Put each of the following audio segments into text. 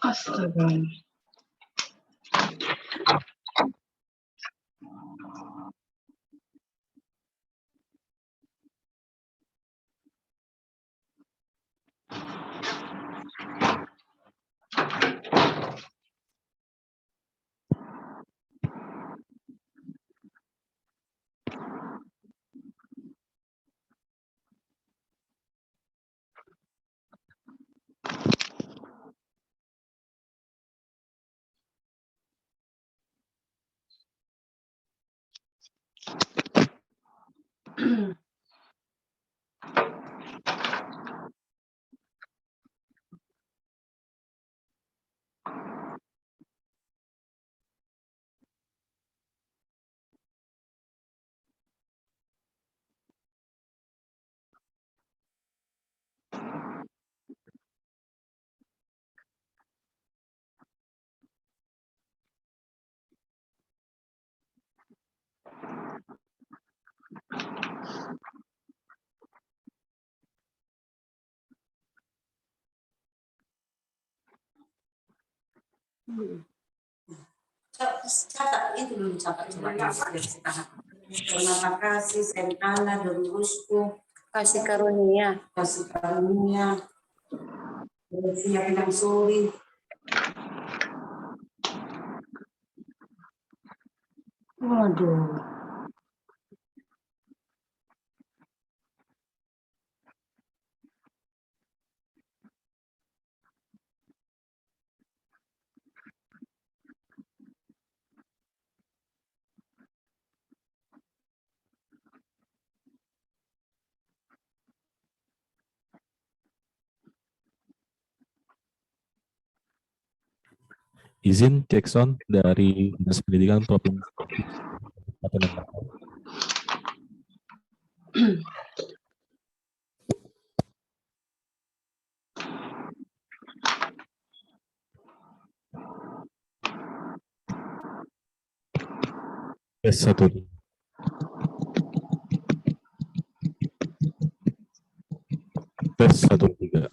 Astaga. Catat itu belum catat coba. Terima kasih Sentana dan Rusku. Kasih karunia. Kasih karunia. Siap yang suri. Waduh. Izin cek sound dari Dinas Pendidikan Provinsi Kabupaten Mentawai. Tes 1. Tes 1 3.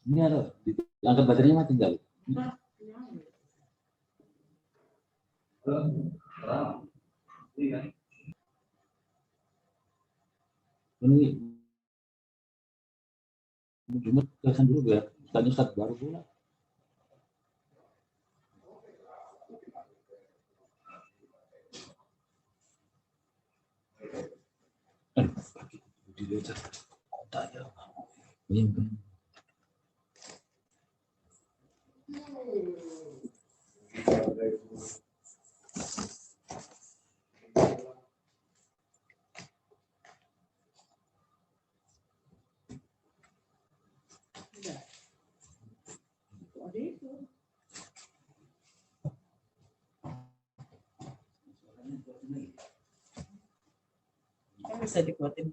Ini ada angkat baterainya mati tinggal. Ini Jumat kesan dulu ya. Tanya saat baru pula. Dilihat tanya. Ini. Bisa dikuatin.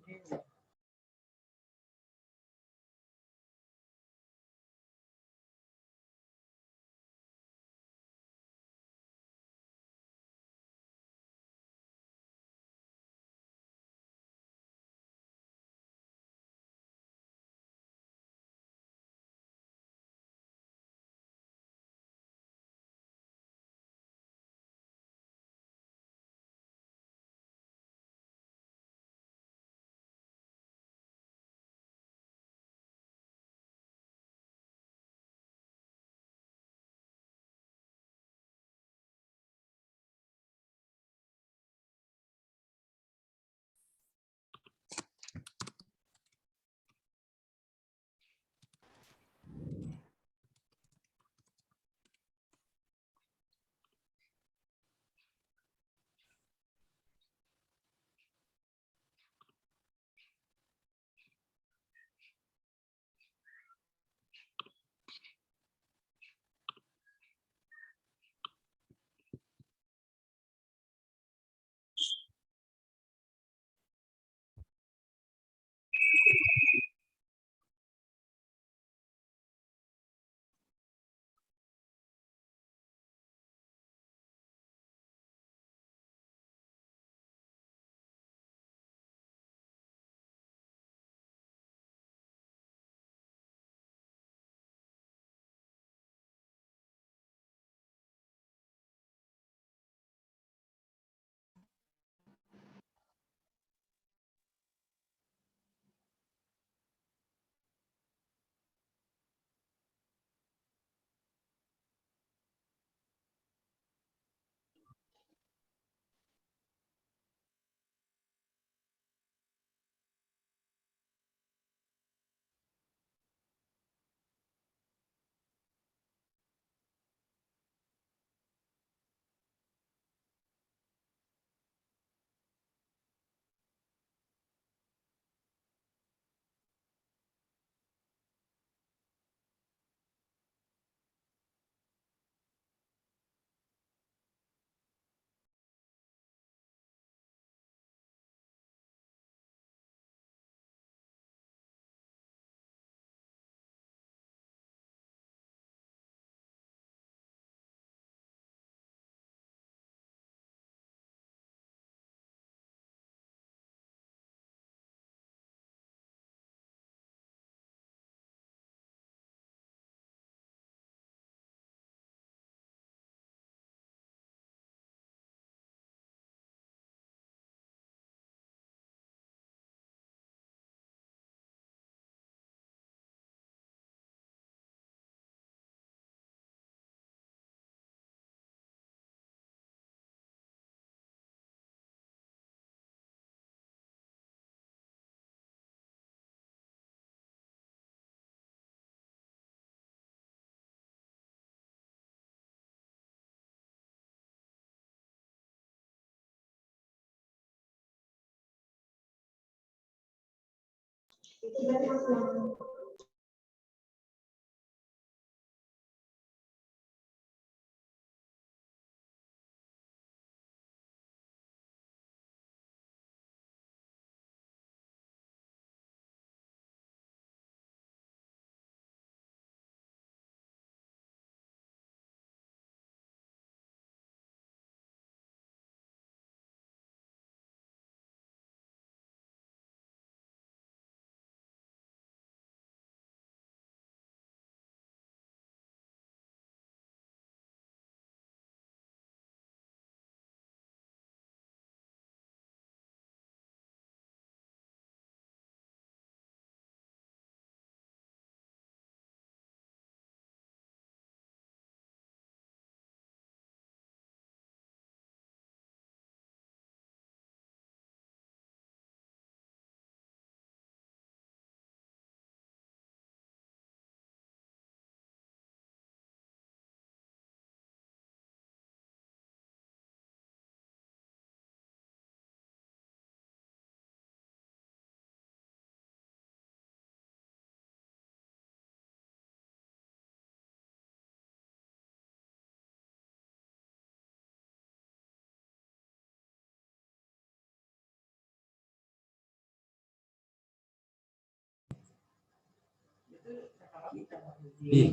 Iya.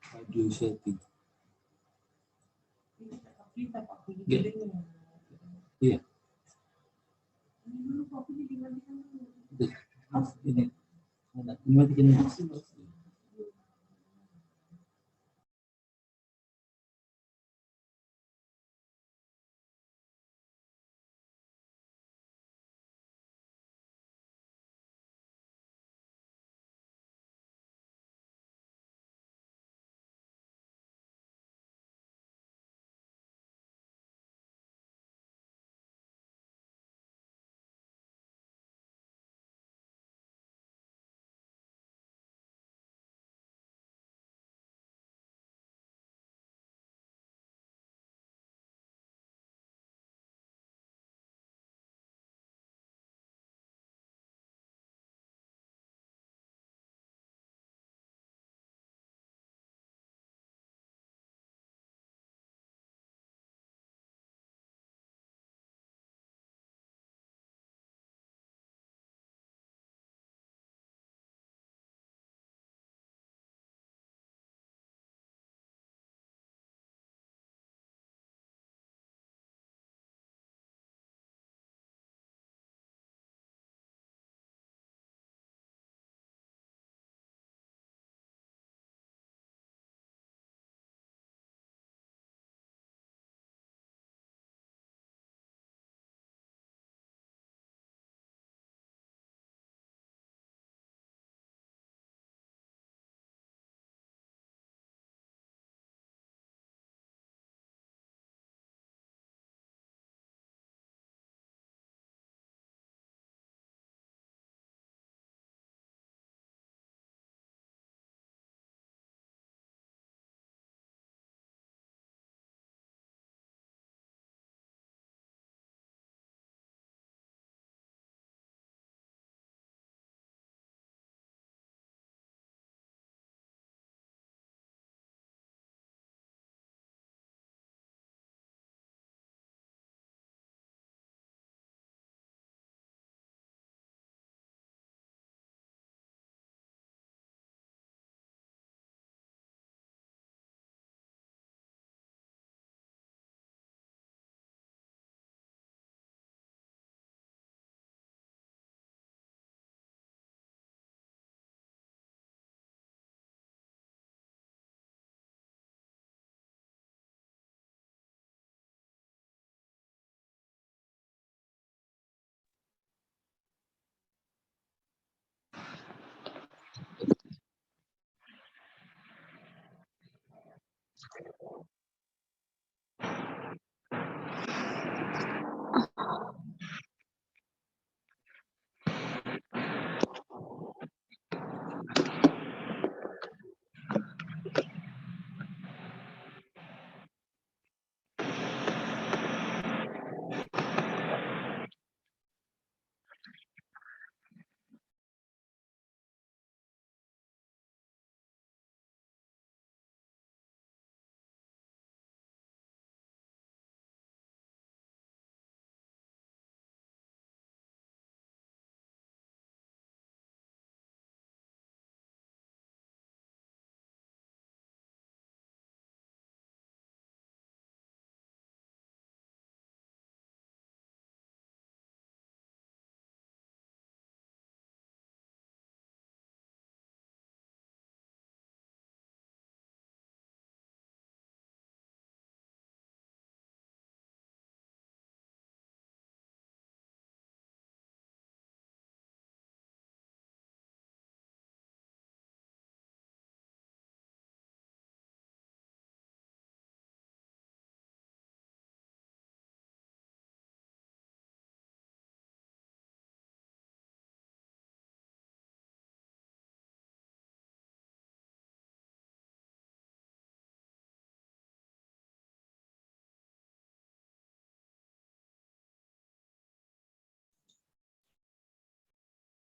Audio setting. Iya. Iya. Ini matikan ini.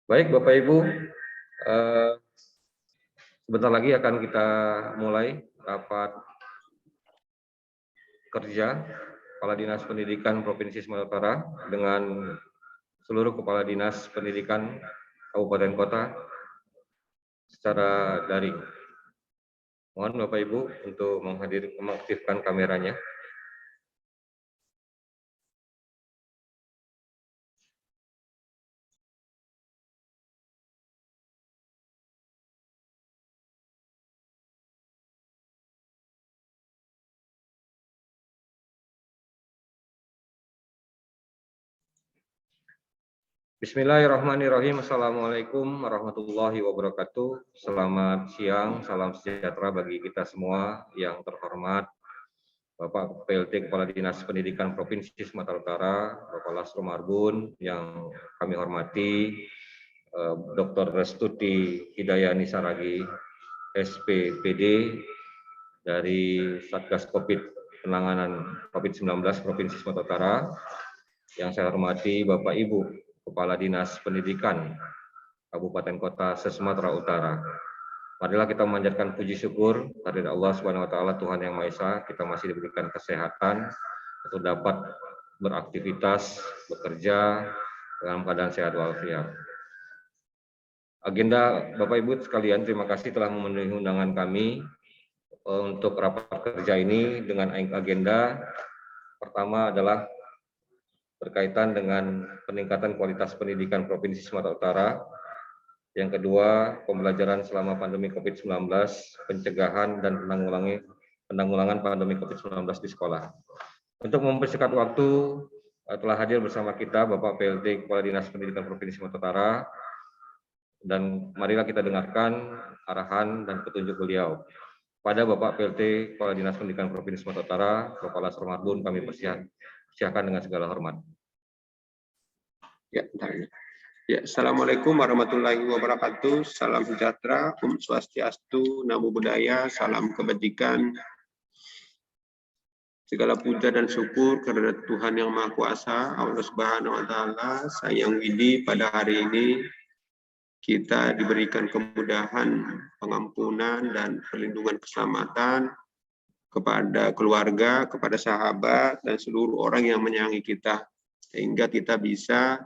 Baik, Bapak Ibu, sebentar lagi akan kita mulai rapat kerja Kepala Dinas Pendidikan Provinsi Sumatera Utara dengan seluruh Kepala Dinas Pendidikan kabupaten kota secara daring. Mohon Bapak Ibu untuk mengaktifkan kameranya. Bismillahirrahmanirrahim. Assalamualaikum warahmatullahi wabarakatuh. Selamat siang, salam sejahtera bagi kita semua. Yang terhormat Bapak PLT Kepala Dinas Pendidikan Provinsi Sumatera Utara, Bapak Lasro Marbun, yang kami hormati Dr. Restuti Hidayani Saragi, SPPD dari Satgas Covid Penanganan COVID-19 Provinsi Sumatera Utara. Yang saya hormati Bapak Ibu Kepala Dinas Pendidikan Kabupaten Kota se-Sumatera Utara. Marilah kita memanjatkan puji syukur kehadirat Allah Subhanahu wa taala, Tuhan Yang Maha Esa, kita masih diberikan kesehatan untuk dapat beraktivitas, bekerja dalam keadaan sehat walafiat. Agenda Bapak Ibu sekalian, terima kasih telah memenuhi undangan kami untuk rapat kerja ini dengan agenda pertama adalah berkaitan dengan peningkatan kualitas pendidikan Provinsi Sumatera Utara. Yang kedua, pembelajaran selama pandemi COVID-19, pencegahan dan penanggulangan pandemi COVID-19 di sekolah. Untuk mempersingkat waktu, telah hadir bersama kita Bapak PLT Kepala Dinas Pendidikan Provinsi Sumatera Utara, dan marilah kita dengarkan arahan dan petunjuk beliau. Pada Bapak PLT Kepala Dinas Pendidikan Provinsi Sumatera Utara, Bapak Lasro Marbun, kami persilakan dengan segala hormat. Ya, Assalamualaikum warahmatullahi wabarakatuh. Salam sejahtera, Swastiastu, Namo Buddhaya, salam kebajikan. Segala puja dan syukur kepada Tuhan Yang Maha Kuasa, Allah Subhanahu wa taala. Sayang Widi, pada hari ini kita diberikan kemudahan, pengampunan dan perlindungan keselamatan kepada keluarga, kepada sahabat dan seluruh orang yang menyayangi kita, sehingga kita bisa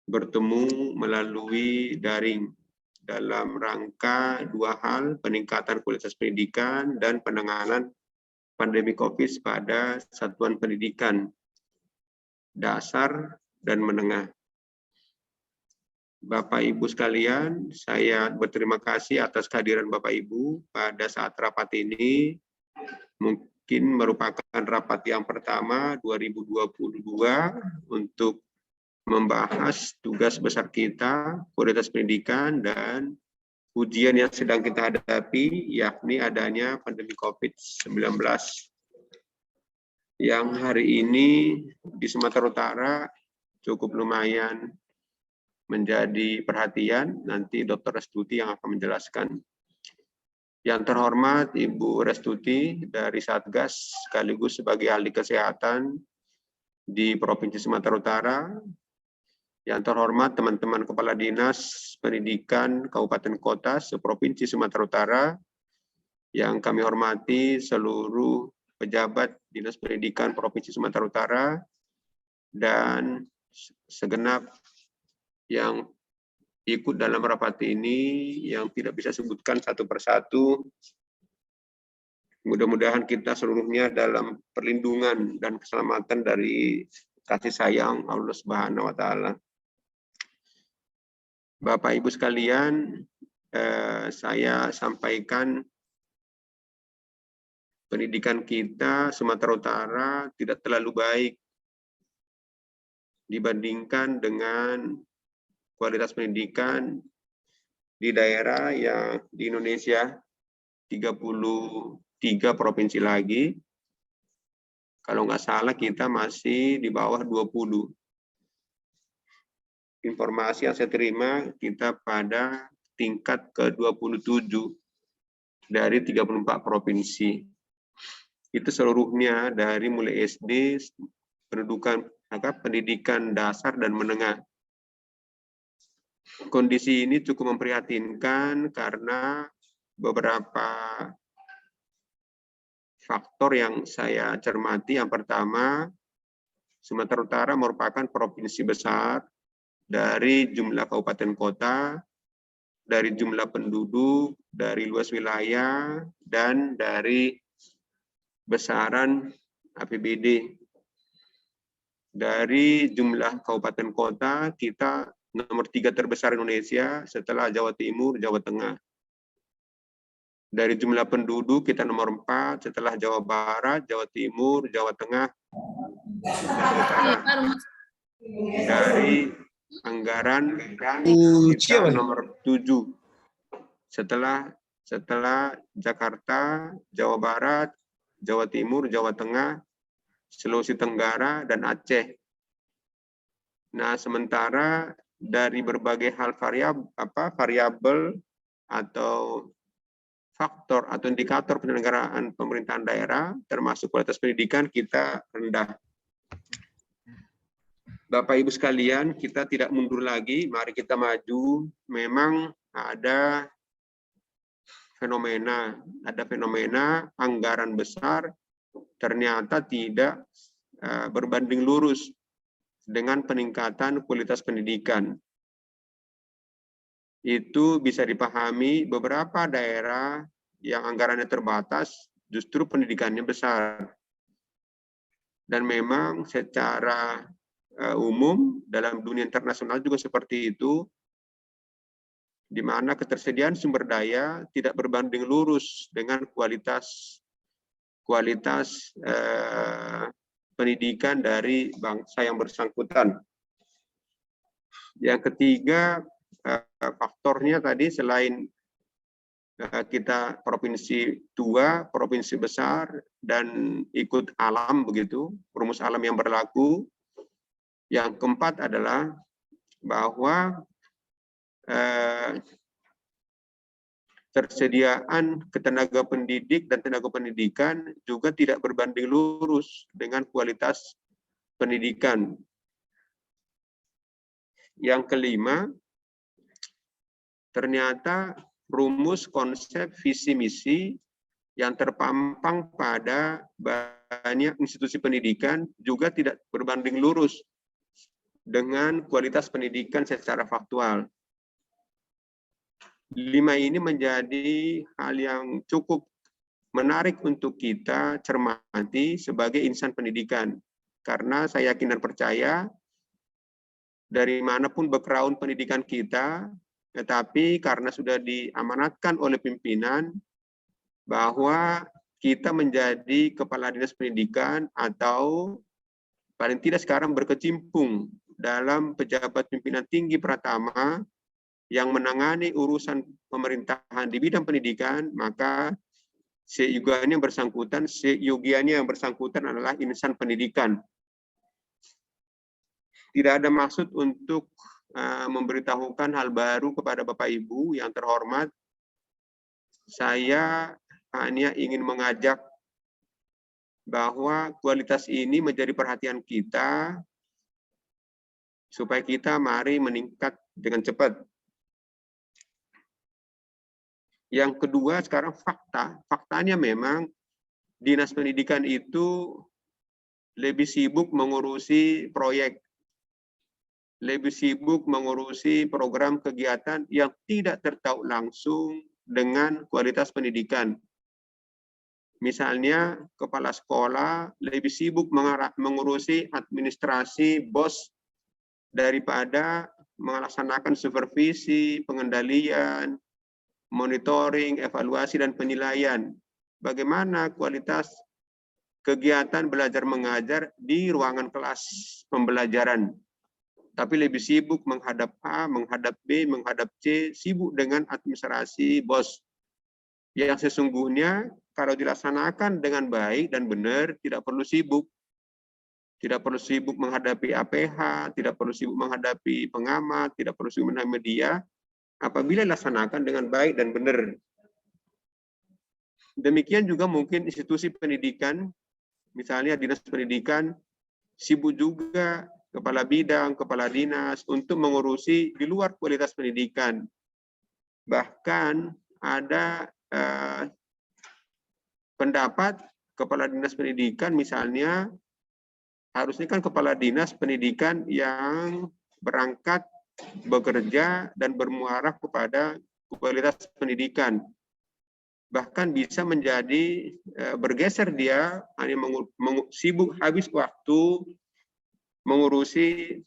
bertemu melalui daring dalam rangka dua hal, peningkatan kualitas pendidikan dan penanganan pandemi COVID pada satuan pendidikan dasar dan menengah. Bapak Ibu sekalian, saya berterima kasih atas kehadiran Bapak Ibu pada saat rapat ini. Mungkin merupakan rapat yang pertama 2022 untuk membahas tugas besar kita, kualitas pendidikan, dan ujian yang sedang kita hadapi, yakni adanya pandemi COVID-19. Yang hari ini di Sumatera Utara cukup lumayan menjadi perhatian, nanti Dr. Restuti yang akan menjelaskan. Yang terhormat Ibu Restuti dari Satgas, sekaligus sebagai ahli kesehatan di Provinsi Sumatera Utara. Yang terhormat teman-teman Kepala Dinas Pendidikan Kabupaten Kota se-Provinsi Sumatera Utara, yang kami hormati seluruh pejabat Dinas Pendidikan Provinsi Sumatera Utara, dan segenap yang ikut dalam rapat ini yang tidak bisa sebutkan satu persatu. Mudah-mudahan kita seluruhnya dalam perlindungan dan keselamatan dari kasih sayang Allah Subhanahu wa taala. Bapak Ibu sekalian, saya sampaikan pendidikan kita Sumatera Utara tidak terlalu baik dibandingkan dengan kualitas pendidikan di daerah yang di Indonesia 33 provinsi lagi. Kalau nggak salah kita masih di bawah 20. Informasi yang saya terima, kita pada tingkat ke-27 dari 34 provinsi. Itu seluruhnya dari mulai SD, pendidikan dasar dan menengah. Kondisi ini cukup memprihatinkan karena beberapa faktor yang saya cermati. Yang pertama, Sumatera Utara merupakan provinsi besar dari jumlah kabupaten kota, dari jumlah penduduk, dari luas wilayah, dan dari besaran APBD. Dari jumlah kabupaten kota, kita nomor 3 terbesar Indonesia setelah Jawa Timur, Jawa Tengah. Dari jumlah penduduk, kita nomor 4 setelah Jawa Barat, Jawa Timur, Jawa Tengah, Sumatera Utara. Dari anggaran, kita nomor 7 setelah Jakarta, Jawa Barat, Jawa Timur, Jawa Tengah, Sulawesi Tenggara, dan Aceh. Nah, sementara dari berbagai hal variabel atau faktor atau indikator penyelenggaraan pemerintahan daerah, termasuk kualitas pendidikan, kita rendah. Bapak Ibu sekalian, kita tidak mundur lagi, mari kita maju. Memang ada fenomena anggaran besar ternyata tidak berbanding lurus dengan peningkatan kualitas pendidikan. Itu bisa dipahami beberapa daerah yang anggarannya terbatas, justru pendidikannya besar. Dan memang secara umum dalam dunia internasional juga seperti itu, di mana ketersediaan sumber daya tidak berbanding lurus dengan kualitas pendidikan dari bangsa yang bersangkutan. Yang ketiga, faktornya tadi selain kita provinsi tua, provinsi besar, dan ikut alam begitu, rumus alam yang berlaku. Yang keempat adalah bahwa tersediaan tenaga pendidik dan tenaga pendidikan juga tidak berbanding lurus dengan kualitas pendidikan. Yang kelima, ternyata rumus konsep visi misi yang terpampang pada banyak institusi pendidikan juga tidak berbanding lurus dengan kualitas pendidikan secara faktual. 5 ini menjadi hal yang cukup menarik untuk kita cermati sebagai insan pendidikan. Karena saya yakin dan percaya, dari manapun background pendidikan kita, tetapi karena sudah diamanatkan oleh pimpinan, bahwa kita menjadi kepala dinas pendidikan atau paling tidak sekarang berkecimpung dalam pejabat pimpinan tinggi pertama yang menangani urusan pemerintahan di bidang pendidikan, maka seyogianya yang bersangkutan adalah insan pendidikan. Tidak ada maksud untuk memberitahukan hal baru kepada Bapak Ibu yang terhormat. Saya hanya ingin mengajak bahwa kualitas ini menjadi perhatian kita, supaya kita mari meningkat dengan cepat. Yang kedua, sekarang fakta. Faktanya memang dinas pendidikan itu lebih sibuk mengurusi proyek, lebih sibuk mengurusi program kegiatan yang tidak terkait langsung dengan kualitas pendidikan. Misalnya, kepala sekolah lebih sibuk mengurusi administrasi BOS daripada melaksanakan supervisi, pengendalian, monitoring, evaluasi, dan penilaian. Bagaimana kualitas kegiatan belajar mengajar di ruangan kelas pembelajaran. Tapi lebih sibuk menghadap A, menghadap B, menghadap C, sibuk dengan administrasi BOS. Yang sesungguhnya kalau dilaksanakan dengan baik dan benar, tidak perlu sibuk. Tidak perlu sibuk menghadapi APH, tidak perlu sibuk menghadapi pengamat, tidak perlu sibuk menghadapi media, apabila dilaksanakan dengan baik dan benar. Demikian juga mungkin institusi pendidikan, misalnya dinas pendidikan, sibuk juga kepala bidang, kepala dinas untuk mengurusi di luar kualitas pendidikan. Bahkan ada pendapat kepala dinas pendidikan misalnya, harusnya kan kepala dinas pendidikan yang berangkat bekerja dan bermuara kepada kualitas pendidikan. Bahkan bisa menjadi bergeser dia hanya sibuk habis waktu mengurusi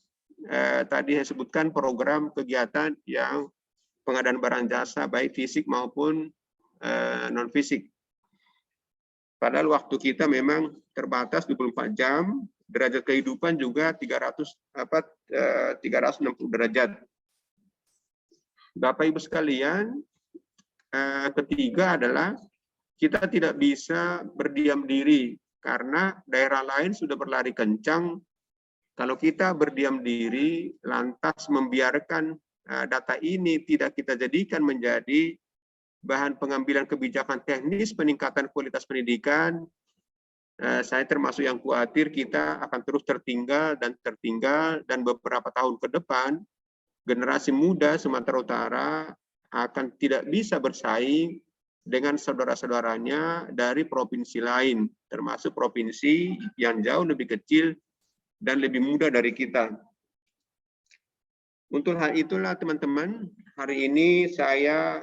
tadi saya sebutkan program kegiatan yang pengadaan barang jasa baik fisik maupun non fisik. Padahal waktu kita memang terbatas 24 jam, derajat kehidupan juga 360 derajat. Bapak Ibu sekalian, ketiga adalah kita tidak bisa berdiam diri karena daerah lain sudah berlari kencang. Kalau kita berdiam diri lantas membiarkan data ini tidak kita jadikan menjadi bahan pengambilan kebijakan teknis peningkatan kualitas pendidikan, saya termasuk yang khawatir kita akan terus tertinggal dan beberapa tahun ke depan generasi muda Sumatera Utara akan tidak bisa bersaing dengan saudara-saudaranya dari provinsi lain, termasuk provinsi yang jauh lebih kecil dan lebih muda dari kita. Untuk hal itulah teman-teman, hari ini saya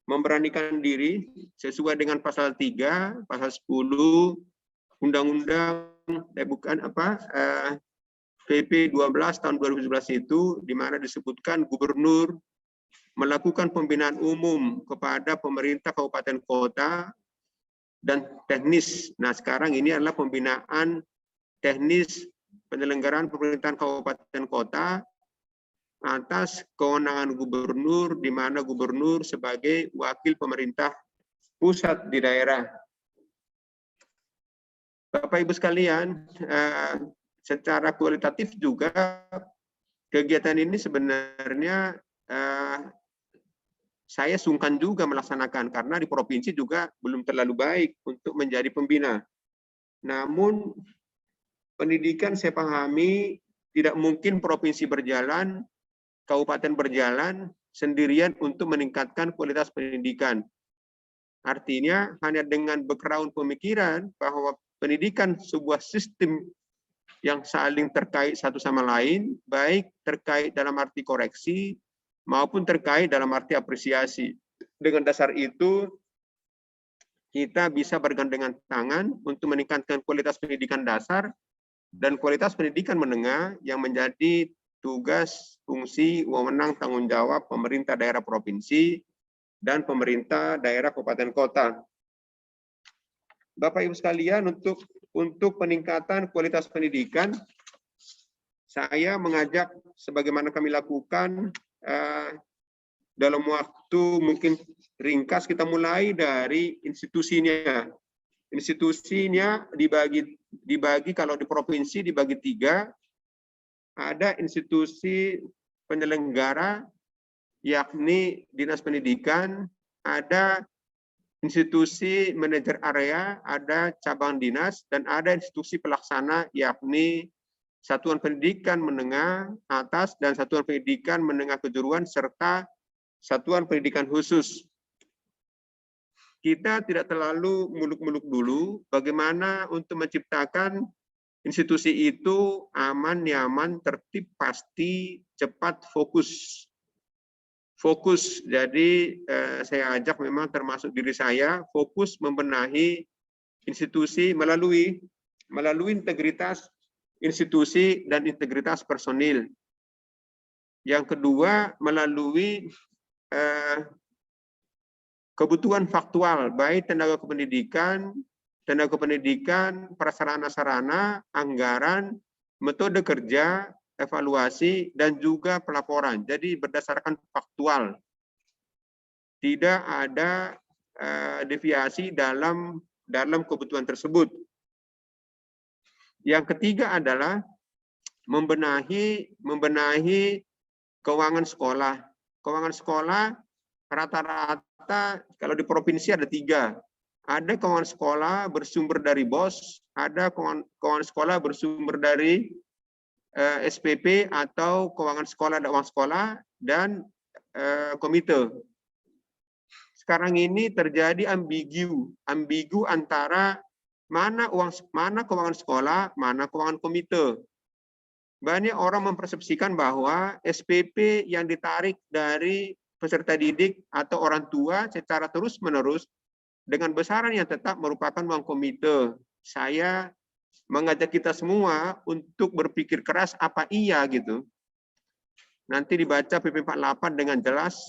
memberanikan diri sesuai dengan pasal 3, pasal 10 Undang-Undang PP 12 tahun 2011 itu, di mana disebutkan gubernur melakukan pembinaan umum kepada pemerintah kabupaten kota dan teknis. Nah, sekarang ini adalah pembinaan teknis penyelenggaraan pemerintahan kabupaten kota atas kewenangan gubernur, di mana gubernur sebagai wakil pemerintah pusat di daerah. Bapak Ibu sekalian, secara kualitatif juga kegiatan ini sebenarnya saya sungkan juga melaksanakan karena di provinsi juga belum terlalu baik untuk menjadi pembina. Namun pendidikan saya pahami tidak mungkin provinsi berjalan, kabupaten berjalan sendirian untuk meningkatkan kualitas pendidikan. Artinya hanya dengan background pemikiran bahwa pendidikan sebuah sistem yang saling terkait satu sama lain, baik terkait dalam arti koreksi maupun terkait dalam arti apresiasi. Dengan dasar itu, kita bisa bergandengan tangan untuk meningkatkan kualitas pendidikan dasar dan kualitas pendidikan menengah yang menjadi tugas, fungsi, wewenang, tanggung jawab pemerintah daerah provinsi dan pemerintah daerah kabupaten kota. Bapak Ibu sekalian, untuk peningkatan kualitas pendidikan, saya mengajak sebagaimana kami lakukan dalam waktu mungkin ringkas, kita mulai dari institusinya. Institusinya dibagi kalau di provinsi dibagi 3. Ada institusi penyelenggara, yakni Dinas Pendidikan, ada institusi manajer area, ada cabang dinas, dan ada institusi pelaksana, yakni Satuan Pendidikan Menengah Atas dan Satuan Pendidikan Menengah Kejuruan, serta Satuan Pendidikan Khusus. Kita tidak terlalu muluk-muluk dulu bagaimana untuk menciptakan institusi itu aman, nyaman, tertib, pasti, cepat, fokus. Fokus, jadi saya ajak memang termasuk diri saya, fokus membenahi institusi melalui integritas institusi dan integritas personil. Yang kedua, melalui kebutuhan faktual, baik tenaga pendidikan, prasarana-sarana, anggaran, metode kerja, evaluasi, dan juga pelaporan. Jadi berdasarkan faktual. Tidak ada deviasi dalam kebutuhan tersebut. Yang ketiga adalah membenahi keuangan sekolah. Keuangan sekolah rata-rata kalau di provinsi ada 3. Ada keuangan sekolah bersumber dari BOS, ada keuangan sekolah bersumber dari SPP atau keuangan sekolah dan uang sekolah, dan komite. Sekarang ini terjadi ambigu antara mana keuangan sekolah, mana keuangan komite. banyak orang mempersepsikan bahwa SPP yang ditarik dari peserta didik atau orang tua secara terus-menerus dengan besaran yang tetap merupakan uang komite. Saya mengajak kita semua untuk berpikir keras apa iya gitu. Nanti dibaca PP 48 dengan jelas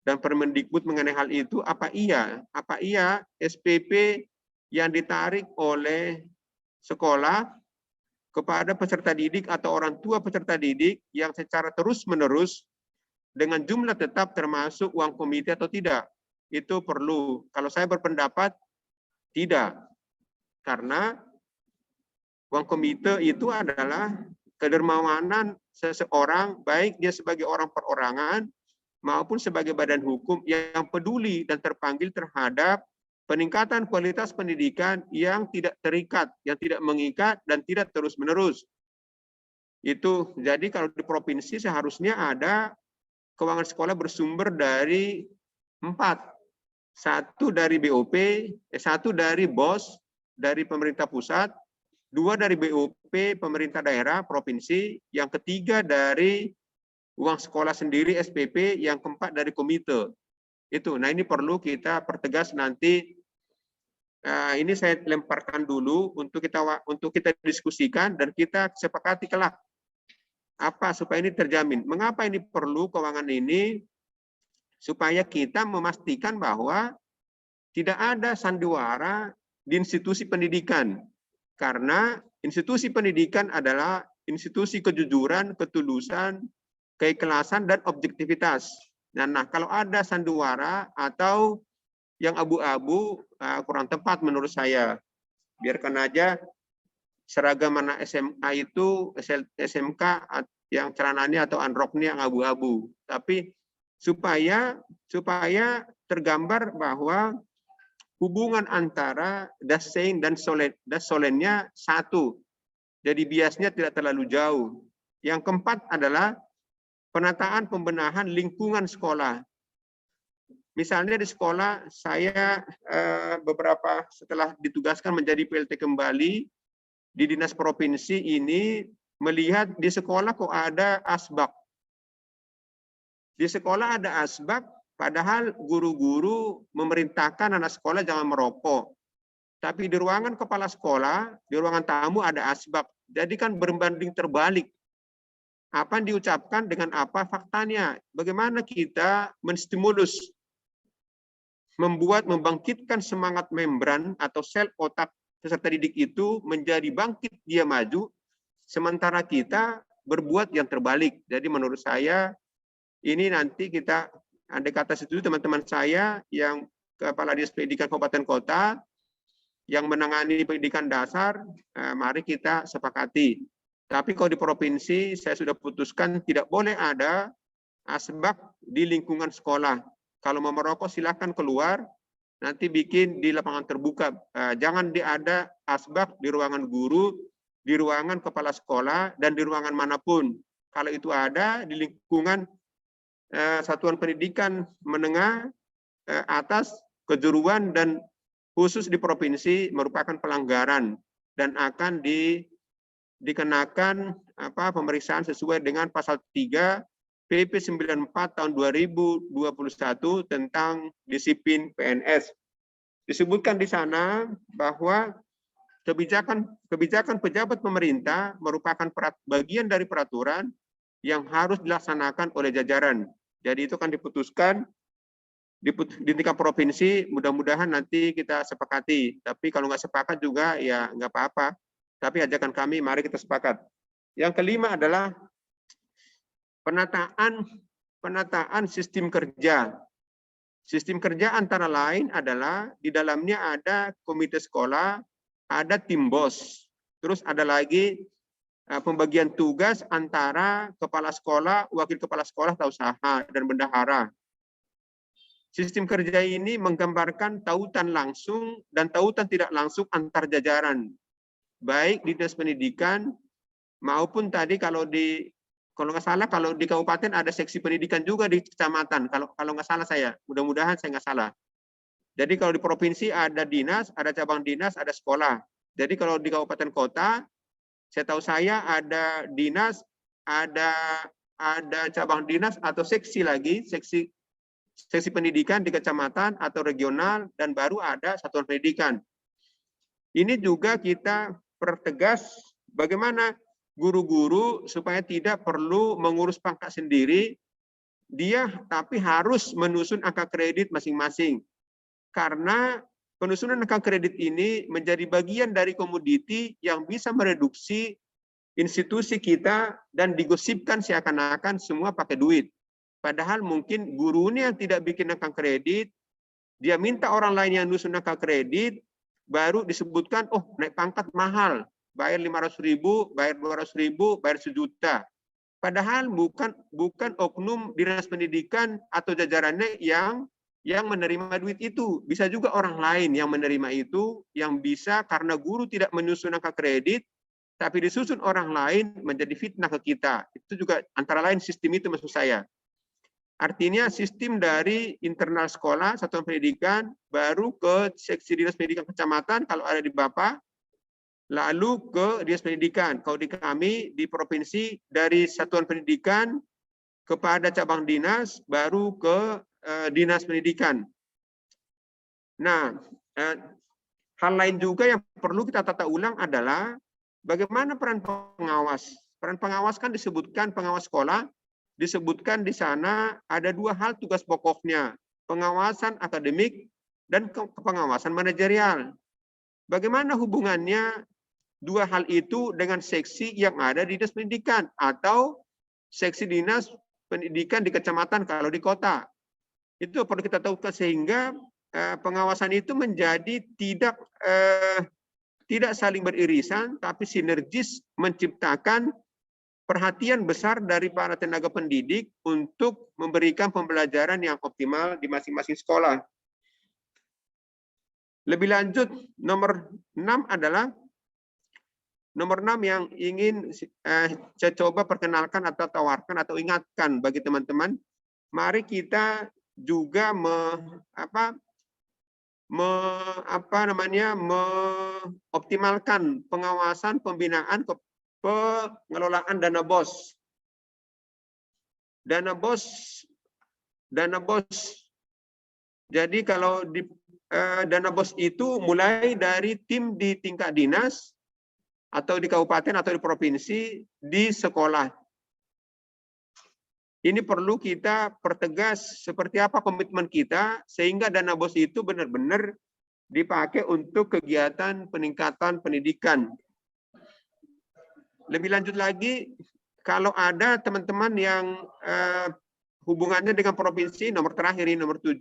dan Permendikbud mengenai hal itu, apa iya SPP yang ditarik oleh sekolah kepada peserta didik atau orang tua peserta didik yang secara terus-menerus dengan jumlah tetap termasuk uang komite atau tidak. Itu perlu. Kalau saya berpendapat tidak. Karena uang komite itu adalah kedermawanan seseorang, baik dia sebagai orang perorangan maupun sebagai badan hukum yang peduli dan terpanggil terhadap peningkatan kualitas pendidikan yang tidak terikat, yang tidak mengikat dan tidak terus-menerus. Itu jadi kalau di provinsi seharusnya ada keuangan sekolah bersumber dari 4. 1 dari BOP, 1 dari BOS dari pemerintah pusat, 2 dari BOP pemerintah daerah provinsi, yang ketiga dari uang sekolah sendiri SPP, yang keempat dari komite. Itu. Nah, ini perlu kita pertegas nanti. Ini saya lemparkan dulu untuk kita diskusikan dan kita sepakati kelak apa supaya ini terjamin. Mengapa ini perlu keuangan ini? Supaya kita memastikan bahwa tidak ada sandiwara di institusi pendidikan. Karena institusi pendidikan adalah institusi kejujuran, ketulusan, keikhlasan, dan objektivitas. Nah, kalau ada sandiwara atau yang abu-abu kurang tepat menurut saya. Biarkan aja seragam anak SMA itu, SMK yang celananya atau unrocknya yang abu-abu. Tapi supaya tergambar bahwa hubungan antara dasein dan solennya satu. Jadi biasnya tidak terlalu jauh. Yang keempat adalah penataan pembenahan lingkungan sekolah. Misalnya di sekolah, saya beberapa setelah ditugaskan menjadi PLT kembali di dinas provinsi ini, melihat di sekolah kok ada asbak. Di sekolah ada asbak, padahal guru-guru memerintahkan anak sekolah jangan merokok. Tapi di ruangan kepala sekolah, di ruangan tamu ada asbak. Jadi kan berbanding terbalik. Apa yang diucapkan dengan apa faktanya. Bagaimana kita menstimulus, membangkitkan semangat membran atau sel otak peserta didik itu menjadi bangkit, dia maju, sementara kita berbuat yang terbalik. Jadi menurut saya ini nanti kita andai kata setuju teman-teman saya yang kepala dinas pendidikan kabupaten kota yang menangani pendidikan dasar, mari kita sepakati. Tapi kalau di provinsi saya sudah putuskan tidak boleh ada asbak di lingkungan sekolah. Kalau mau merokok silahkan keluar, nanti bikin di lapangan terbuka. Jangan ada asbak di ruangan guru, di ruangan kepala sekolah, dan di ruangan manapun. Kalau itu ada di lingkungan satuan pendidikan menengah, atas, kejuruan, dan khusus di provinsi merupakan pelanggaran dan akan dikenakan pemeriksaan sesuai dengan pasal 3 PP 94 tahun 2021 tentang disiplin PNS. Disebutkan di sana bahwa kebijakan pejabat pemerintah merupakan bagian dari peraturan yang harus dilaksanakan oleh jajaran. Jadi itu kan diputuskan di tingkat provinsi, mudah-mudahan nanti kita sepakati. Tapi kalau nggak sepakat juga ya nggak apa-apa. Tapi ajakan kami, mari kita sepakat. Yang kelima adalah penataan sistem kerja. Sistem kerja antara lain adalah di dalamnya ada komite sekolah, ada tim BOS, terus ada lagi pembagian tugas antara kepala sekolah, wakil kepala sekolah, tausaha, dan bendahara. Sistem kerja ini menggambarkan tautan langsung dan tautan tidak langsung antar jajaran, baik di dinas pendidikan maupun tadi kalau nggak salah, kalau di kabupaten ada seksi pendidikan juga di kecamatan. Kalau nggak salah saya, mudah-mudahan saya nggak salah. Jadi kalau di provinsi ada dinas, ada cabang dinas, ada sekolah. Jadi kalau di kabupaten kota Setahu saya ada dinas, ada cabang dinas atau seksi lagi, seksi pendidikan di kecamatan atau regional, dan baru ada satuan pendidikan. Ini juga kita pertegas bagaimana guru-guru supaya tidak perlu mengurus pangkat sendiri, tapi harus menyusun angka kredit masing-masing. Karena penyusunan angka kredit ini menjadi bagian dari komoditi yang bisa mereduksi institusi kita dan digosipkan seakan-akan semua pakai duit. Padahal mungkin gurunya yang tidak bikin angka kredit, dia minta orang lain yang nyusun angka kredit, baru disebutkan, oh naik pangkat mahal, bayar 500.000, bayar 200.000, bayar 1 juta. Padahal bukan oknum dinas pendidikan atau jajarannya yang menerima duit itu. Bisa juga orang lain yang menerima itu, yang bisa karena guru tidak menyusun angka kredit, tapi disusun orang lain menjadi fitnah ke kita. Itu juga antara lain sistem itu maksud saya. Artinya sistem dari internal sekolah, satuan pendidikan, baru ke seksi dinas pendidikan kecamatan kalau ada di Bapak, lalu ke dinas pendidikan. Kalau di kami, di provinsi, dari satuan pendidikan kepada cabang dinas, baru ke dinas pendidikan. Nah, hal lain juga yang perlu kita tata ulang adalah bagaimana peran pengawas. Peran pengawas kan disebutkan, pengawas sekolah, disebutkan di sana ada 2 hal tugas pokoknya, pengawasan akademik dan pengawasan manajerial. Bagaimana hubungannya 2 hal itu dengan seksi yang ada di dinas pendidikan atau seksi dinas pendidikan di kecamatan kalau di kota. Itu perlu kita tahu sehingga pengawasan itu menjadi tidak saling beririsan, tapi sinergis menciptakan perhatian besar dari para tenaga pendidik untuk memberikan pembelajaran yang optimal di masing-masing sekolah. Lebih lanjut, nomor 6 adalah yang ingin saya coba perkenalkan atau tawarkan atau ingatkan bagi teman-teman. Mari kita juga mengoptimalkan pengawasan pembinaan pengelolaan dana BOS. Dana BOS. Jadi kalau di dana BOS itu mulai dari tim di tingkat dinas atau di kabupaten atau di provinsi, di sekolah. Ini perlu kita pertegas seperti apa komitmen kita sehingga dana BOS itu benar-benar dipakai untuk kegiatan peningkatan pendidikan. Lebih lanjut lagi, kalau ada teman-teman yang hubungannya dengan provinsi, nomor terakhir ini nomor 7,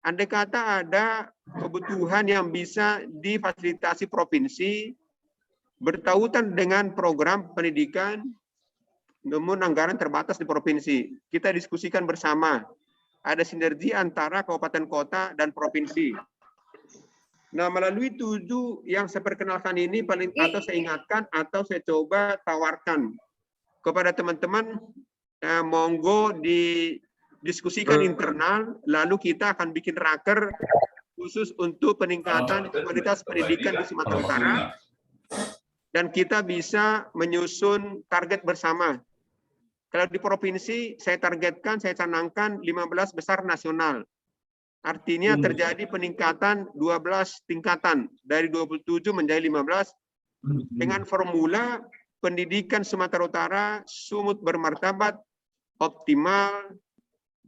andai kata ada kebutuhan yang bisa difasilitasi provinsi bertautan dengan program pendidikan, namun anggaran terbatas di provinsi. Kita diskusikan bersama. Ada sinergi antara kabupaten kota dan provinsi. Nah, melalui 7 yang saya perkenalkan ini atau saya ingatkan atau saya coba tawarkan kepada teman-teman, monggo didiskusikan internal, lalu kita akan bikin raker khusus untuk peningkatan kualitas pendidikan di Sumatera Utara. Dan kita bisa menyusun target bersama. Kalau di provinsi, saya targetkan, saya canangkan 15 besar nasional. Artinya terjadi peningkatan 12 tingkatan, dari 27 menjadi 15, dengan formula pendidikan Sumatera Utara sumut bermartabat, optimal,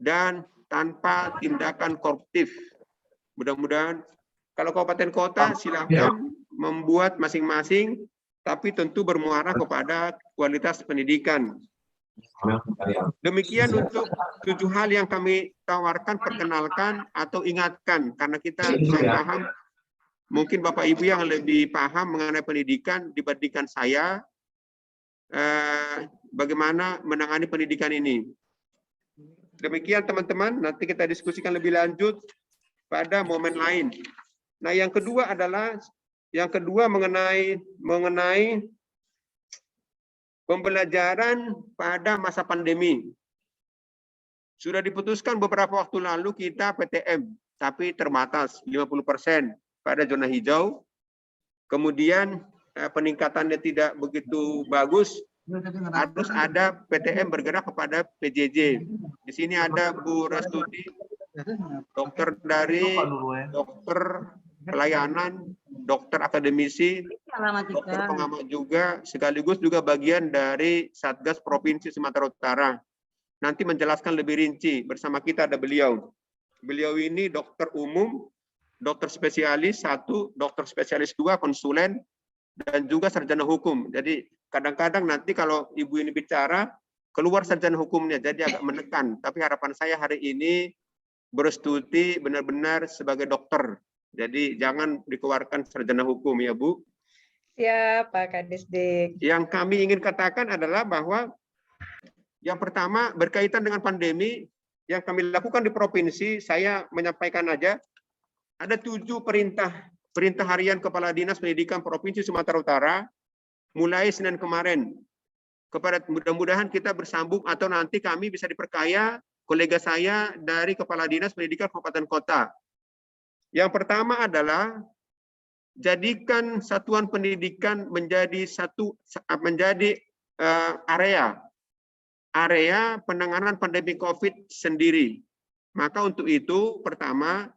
dan tanpa tindakan koruptif. Mudah-mudahan, kalau kabupaten kota silakan membuat masing-masing, tapi tentu bermuara kepada kualitas pendidikan. Demikian untuk 7 hal yang kami tawarkan, perkenalkan, atau ingatkan. Karena saya paham, mungkin Bapak Ibu yang lebih paham mengenai pendidikan dibandingkan saya, bagaimana menangani pendidikan ini. Demikian teman-teman, nanti kita diskusikan lebih lanjut pada momen lain. Nah, yang kedua mengenai pembelajaran pada masa pandemi. Sudah diputuskan beberapa waktu lalu kita PTM, tapi terbatas 50% pada zona hijau. Kemudian peningkatannya tidak begitu bagus, harus ada PTM bergerak kepada PJJ. Di sini ada Bu Restuti, dokter dari dokter pelayanan, dokter akademisi, dokter pengamat juga, sekaligus juga bagian dari Satgas Provinsi Sumatera Utara. Nanti menjelaskan lebih rinci. Bersama kita ada beliau. Beliau ini dokter umum, dokter spesialis 1, dokter spesialis 2, konsulen, dan juga sarjana hukum. Jadi kadang-kadang nanti kalau ibu ini bicara, keluar sarjana hukumnya, jadi agak menekan. Tapi harapan saya hari ini Bu Restuti benar-benar sebagai dokter. Jadi jangan dikeluarkan sarjana hukum ya Bu. Siap Pak Kadisdik. Yang kami ingin katakan adalah bahwa yang pertama berkaitan dengan pandemi yang kami lakukan di provinsi, saya menyampaikan aja ada 7 perintah harian Kepala Dinas Pendidikan Provinsi Sumatera Utara mulai Senin kemarin. Kepada mudah-mudahan kita bersambung atau nanti kami bisa diperkaya kolega saya dari Kepala Dinas Pendidikan Kabupaten Kota. Yang pertama adalah jadikan satuan pendidikan menjadi area penanganan pandemi COVID sendiri. Maka untuk itu pertama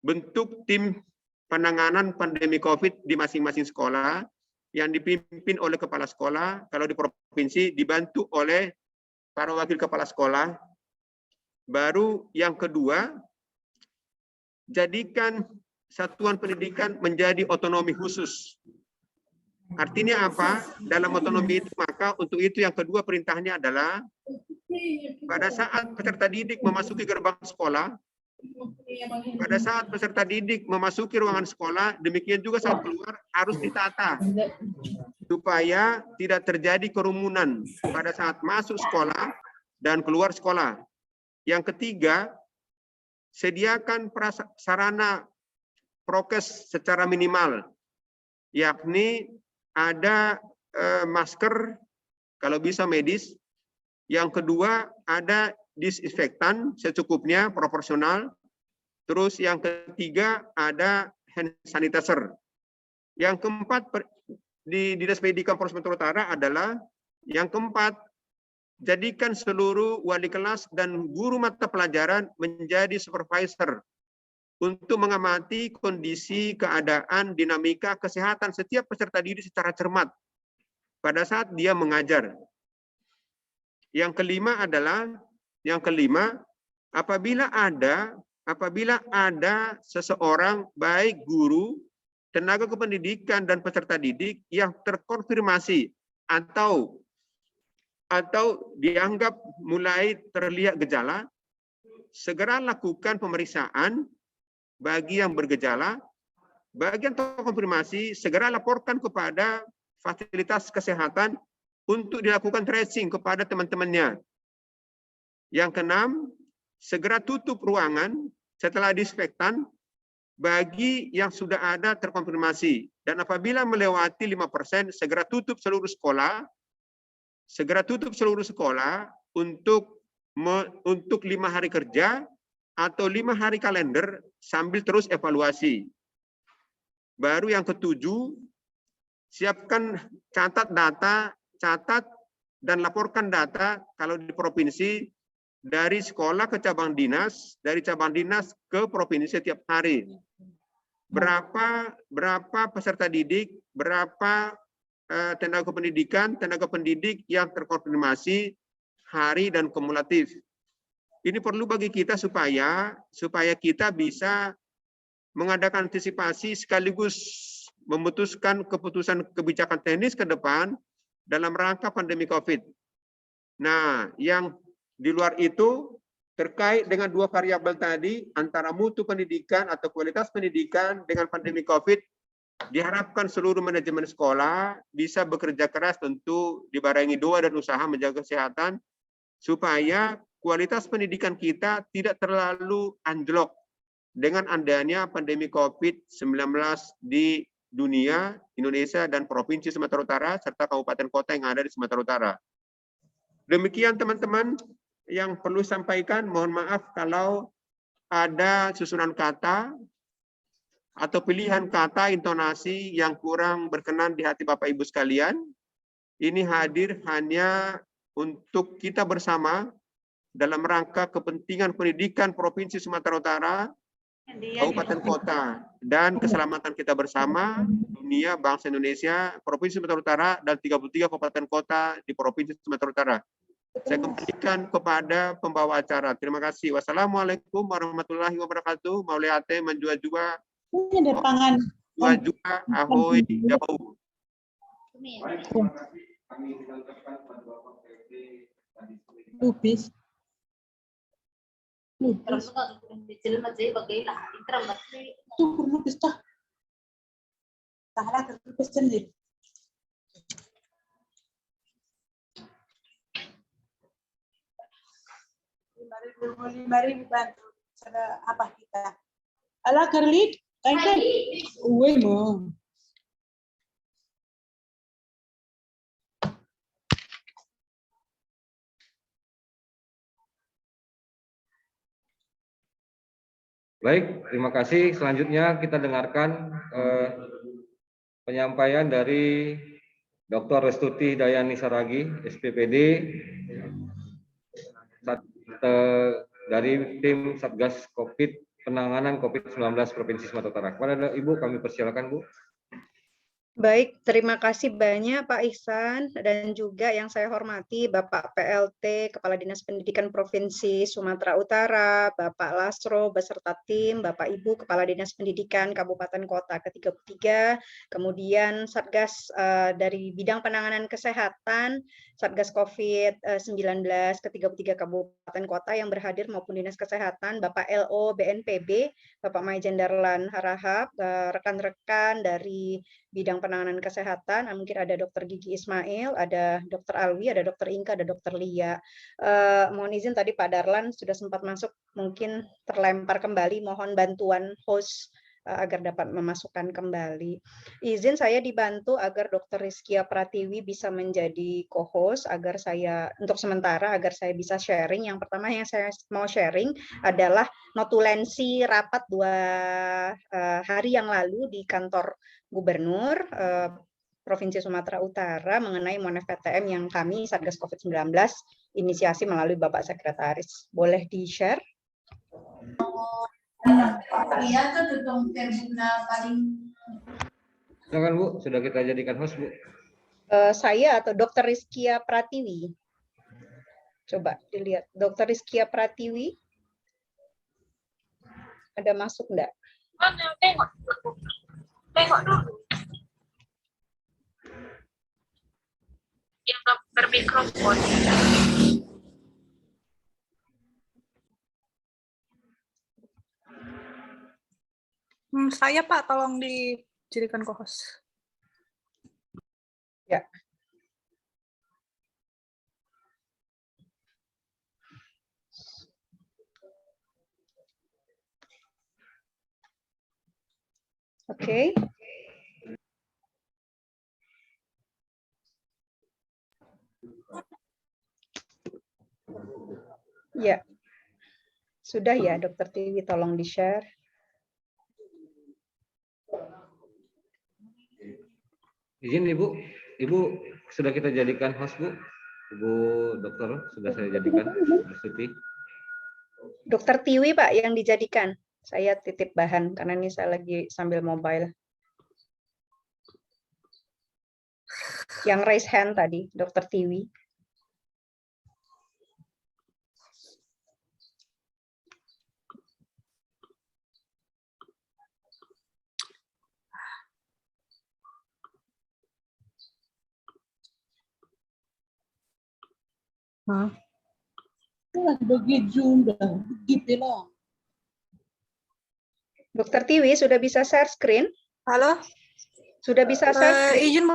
bentuk tim penanganan pandemi COVID di masing-masing sekolah yang dipimpin oleh kepala sekolah, kalau di provinsi dibantu oleh para wakil kepala sekolah. Baru yang kedua, jadikan satuan pendidikan menjadi otonomi khusus. Artinya apa? Dalam otonomi itu, maka untuk itu yang kedua perintahnya adalah pada saat peserta didik memasuki gerbang sekolah, pada saat peserta didik memasuki ruangan sekolah, demikian juga saat keluar harus ditata supaya tidak terjadi kerumunan pada saat masuk sekolah dan keluar sekolah. Yang ketiga, sediakan sarana prokes secara minimal, yakni ada masker, kalau bisa medis. Yang kedua, ada disinfektan secukupnya, proporsional. Terus yang ketiga, ada hand sanitizer. Yang keempat, di Dinas Pendidikan Provinsi Sumatera Utara adalah, yang keempat, jadikan seluruh wali kelas dan guru mata pelajaran menjadi supervisor untuk mengamati kondisi, keadaan, dinamika, kesehatan setiap peserta didik secara cermat pada saat dia mengajar. Yang kelima adalah, apabila ada seseorang, baik guru, tenaga kependidikan, dan peserta didik yang terkonfirmasi atau dianggap mulai terlihat gejala, segera lakukan pemeriksaan. Bagi yang bergejala, bagi yang terkonfirmasi, segera laporkan kepada fasilitas kesehatan untuk dilakukan tracing kepada teman-temannya. Yang keenam, segera tutup ruangan setelah disinfektan bagi yang sudah ada terkonfirmasi. Dan apabila melewati 5%, segera tutup seluruh sekolah. Segera tutup seluruh sekolah untuk 5 hari kerja atau 5 hari kalender sambil terus evaluasi. Baru yang ketujuh, siapkan catat dan laporkan data kalau di provinsi dari sekolah ke cabang dinas, dari cabang dinas ke provinsi setiap hari. Berapa peserta didik, berapa tenaga pendidik yang terkonfirmasi hari dan kumulatif. Ini perlu bagi kita supaya kita bisa mengadakan antisipasi sekaligus memutuskan keputusan kebijakan teknis ke depan dalam rangka pandemi COVID. Nah, yang di luar itu terkait dengan 2 variabel tadi, antara mutu pendidikan atau kualitas pendidikan dengan pandemi COVID, diharapkan seluruh manajemen sekolah bisa bekerja keras, tentu dibarengi doa dan usaha menjaga kesehatan, supaya kualitas pendidikan kita tidak terlalu anjlok dengan adanya pandemi COVID-19 di dunia, Indonesia, dan Provinsi Sumatera Utara, serta kabupaten kota yang ada di Sumatera Utara. Demikian teman-teman yang perlu sampaikan. Mohon maaf kalau ada susunan kata atau pilihan kata intonasi yang kurang berkenan di hati Bapak Ibu sekalian, ini hadir hanya untuk kita bersama dalam rangka kepentingan pendidikan Provinsi Sumatera Utara, Kabupaten Kota, dan keselamatan kita bersama, dunia, bangsa Indonesia, Provinsi Sumatera Utara, dan 33 kabupaten kota di Provinsi Sumatera Utara. Saya kembalikan kepada pembawa acara. Terima kasih. Wassalamualaikum warahmatullahi wabarakatuh. Mauliate menjua-jua. Ini ada pangan. Jua-jua, ahoy, jauh. Lupis. Tuh, lupis dah. Salah terlupis sendiri. Mari bantu. Apa kita? Ala kerlit, kan? Uwe mo. Baik, terima kasih. Selanjutnya kita dengarkan penyampaian dari Dr. Restuti Dayani Saragi, SPPD, dari tim Satgas COVID Penanganan COVID-19 Provinsi Sumatera Utara. Kepada Ibu kami persilakan, Bu. Baik, terima kasih banyak Pak Ihsan dan juga yang saya hormati Bapak PLT, Kepala Dinas Pendidikan Provinsi Sumatera Utara, Bapak Lasro beserta tim, Bapak Ibu Kepala Dinas Pendidikan Kabupaten Kota ke-33, kemudian Satgas dari bidang penanganan kesehatan, Satgas COVID-19 ke-33 Kabupaten Kota yang berhadir maupun Dinas Kesehatan, Bapak LO BNPB, Bapak Maijen Darlan Harahap, rekan-rekan dari bidang penanganan kesehatan, mungkin ada Dr. Gigi Ismail, ada Dr. Alwi, ada Dr. Inka, ada Dr. Lia. Mohon izin tadi Pak Darlan sudah sempat masuk, mungkin terlempar kembali, mohon bantuan host agar dapat memasukkan kembali. Izin saya dibantu agar Dr. Rizkia Pratiwi bisa menjadi co-host, agar saya, untuk sementara, agar saya bisa sharing. Yang pertama yang saya mau sharing adalah notulensi rapat 2 hari yang lalu di kantor Gubernur Provinsi Sumatera Utara mengenai Monef PTM yang kami Satgas COVID-19 inisiasi melalui Bapak Sekretaris. Boleh di-share? Silakan, Bu, sudah kita jadikan host, Bu. Saya atau Dr. Rizkia Pratiwi? Coba dilihat, Dr. Rizkia Pratiwi ada masuk enggak? Tengok dulu. Yang bermikrofon. Saya Pak, tolong dijadikan co-host. Ya. Oke. Ya. Sudah ya, Dr. Tiwi, tolong di-share. Izin Ibu, Ibu sudah kita jadikan host, Bu. Ibu dokter sudah saya jadikan Restuti. Dr. Tiwi Pak yang dijadikan. Saya titip bahan karena ini saya lagi sambil mobile. Yang raise hand tadi, Dr. Tiwi. Bagi Zoom dah, gitu lah. Dr. Tiwi sudah bisa share screen? Halo? Sudah bisa share screen? Izin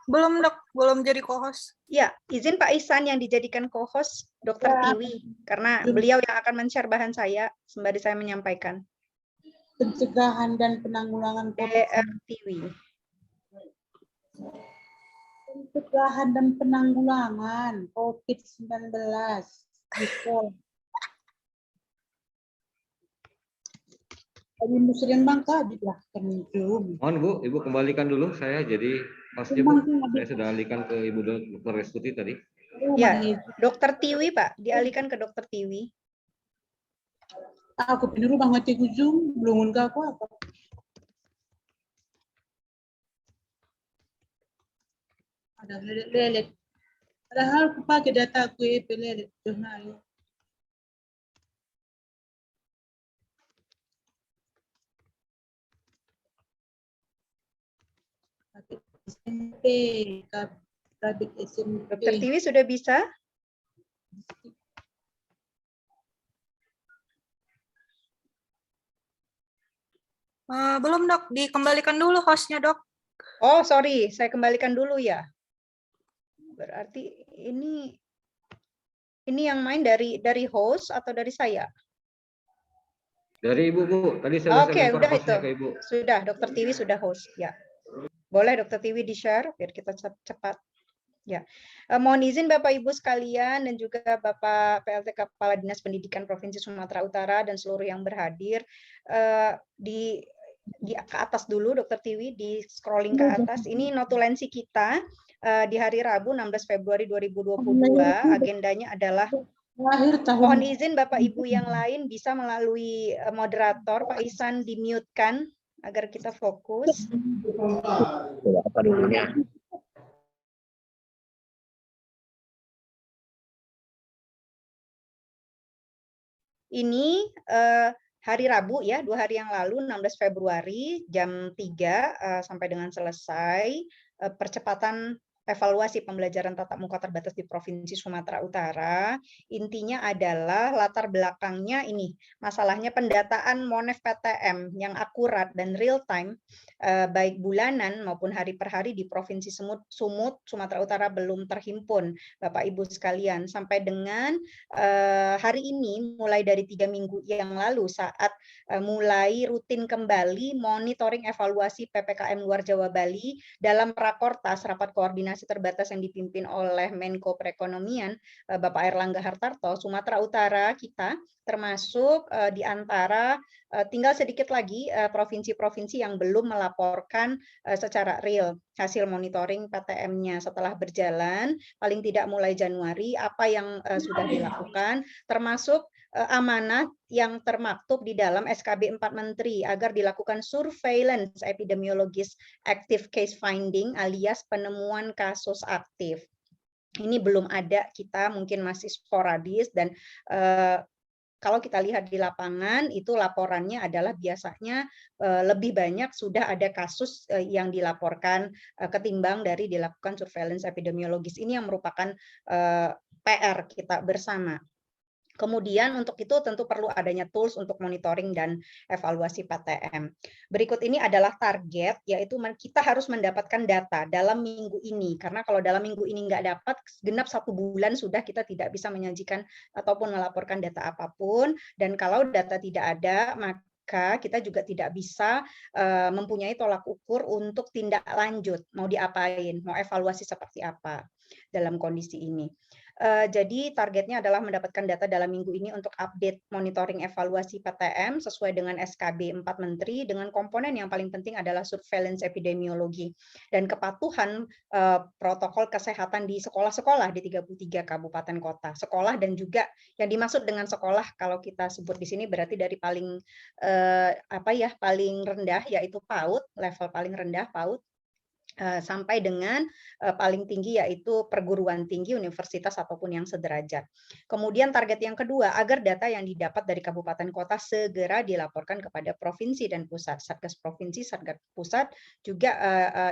belum Dok, belum jadi co-host. Ya, izin Pak Ihsan yang dijadikan co-host Dr. Tiwi, karena beliau yang akan men-share bahan saya sembari saya menyampaikan. Pencegahan dan penanggulangan Tiwi. Pencegahan dan penanggulangan COVID-19. Tadi Muslim Bangka dijelaskan Zoom. Mohon Bu, Ibu kembalikan dulu saya jadi hostnya Bu. Saya sudah alihkan ke Ibu Dr. Restuti tadi. Ya, Dokter Tiwi Pak, dialihkan ke Dokter Tiwi. Aku pindah rumah mati Zoom, belum enggak aku apa. Ada lelet. Padahal aku pakai data aku lelet. Jurnal. SMP, Kabit SMP. Dokter Tiwi sudah bisa? Belum dok, dikembalikan dulu hostnya dok. Oh, sorry, saya kembalikan dulu ya. Berarti ini yang main dari host atau dari saya? Dari Ibu Bu, tadi saya Oke, lempar udah hostnya itu. ke Ibu. Sudah, Dokter Tiwi sudah host ya. Boleh Dokter Tiwi di-share biar kita cepat. Ya, mohon izin Bapak Ibu sekalian dan juga Bapak PLT Kepala Dinas Pendidikan Provinsi Sumatera Utara dan seluruh yang berhadir, di ke atas dulu Dokter Tiwi, di scrolling ke atas. Ini notulensi kita di hari Rabu 16 Februari 2022. Agendanya adalah mohon izin Bapak Ibu yang lain bisa melalui moderator Pak Ihsan di-mute-kan agar kita fokus. Apa dulunya? Ini hari Rabu ya, 2 hari yang lalu 16 Februari jam 3 sampai dengan selesai percepatan evaluasi pembelajaran tatap muka terbatas di Provinsi Sumatera Utara. Intinya adalah latar belakangnya ini, masalahnya pendataan Monef PTM yang akurat dan real time, baik bulanan maupun hari per hari di Provinsi Sumut, Sumatera Utara belum terhimpun, Bapak Ibu sekalian. Sampai dengan hari ini, mulai dari 3 minggu yang lalu saat mulai rutin kembali monitoring evaluasi PPKM luar Jawa Bali dalam Rakortas, rapat koordinasi terbatas yang dipimpin oleh Menko Perekonomian Bapak Airlangga Hartarto, Sumatera Utara kita termasuk di antara tinggal sedikit lagi provinsi-provinsi yang belum melaporkan secara real hasil monitoring PTM-nya setelah berjalan paling tidak mulai Januari apa yang sudah dilakukan termasuk amanat yang termaktub di dalam SKB 4 Menteri agar dilakukan surveillance epidemiologis active case finding alias penemuan kasus aktif. Ini belum ada, kita mungkin masih sporadis dan kalau kita lihat di lapangan itu laporannya adalah biasanya lebih banyak sudah ada kasus yang dilaporkan ketimbang dari dilakukan surveillance epidemiologis. Ini yang merupakan PR kita bersama. Kemudian untuk itu tentu perlu adanya tools untuk monitoring dan evaluasi PTM. Berikut ini adalah target, yaitu kita harus mendapatkan data dalam minggu ini. Karena kalau dalam minggu ini nggak dapat, genap 1 bulan sudah kita tidak bisa menyajikan ataupun melaporkan data apapun. Dan kalau data tidak ada, maka kita juga tidak bisa mempunyai tolak ukur untuk tindak lanjut. Mau diapain, mau evaluasi seperti apa dalam kondisi ini. Jadi targetnya adalah mendapatkan data dalam minggu ini untuk update monitoring evaluasi PTM sesuai dengan SKB 4 Menteri dengan komponen yang paling penting adalah surveillance epidemiologi dan kepatuhan protokol kesehatan di sekolah-sekolah di 33 kabupaten kota. Sekolah dan juga yang dimaksud dengan sekolah kalau kita sebut di sini berarti dari paling paling rendah yaitu PAUD, level paling rendah PAUD sampai dengan paling tinggi yaitu perguruan tinggi, universitas ataupun yang sederajat. Kemudian target yang kedua, agar data yang didapat dari kabupaten kota segera dilaporkan kepada provinsi dan pusat, Satgas Provinsi, Satgas Pusat, juga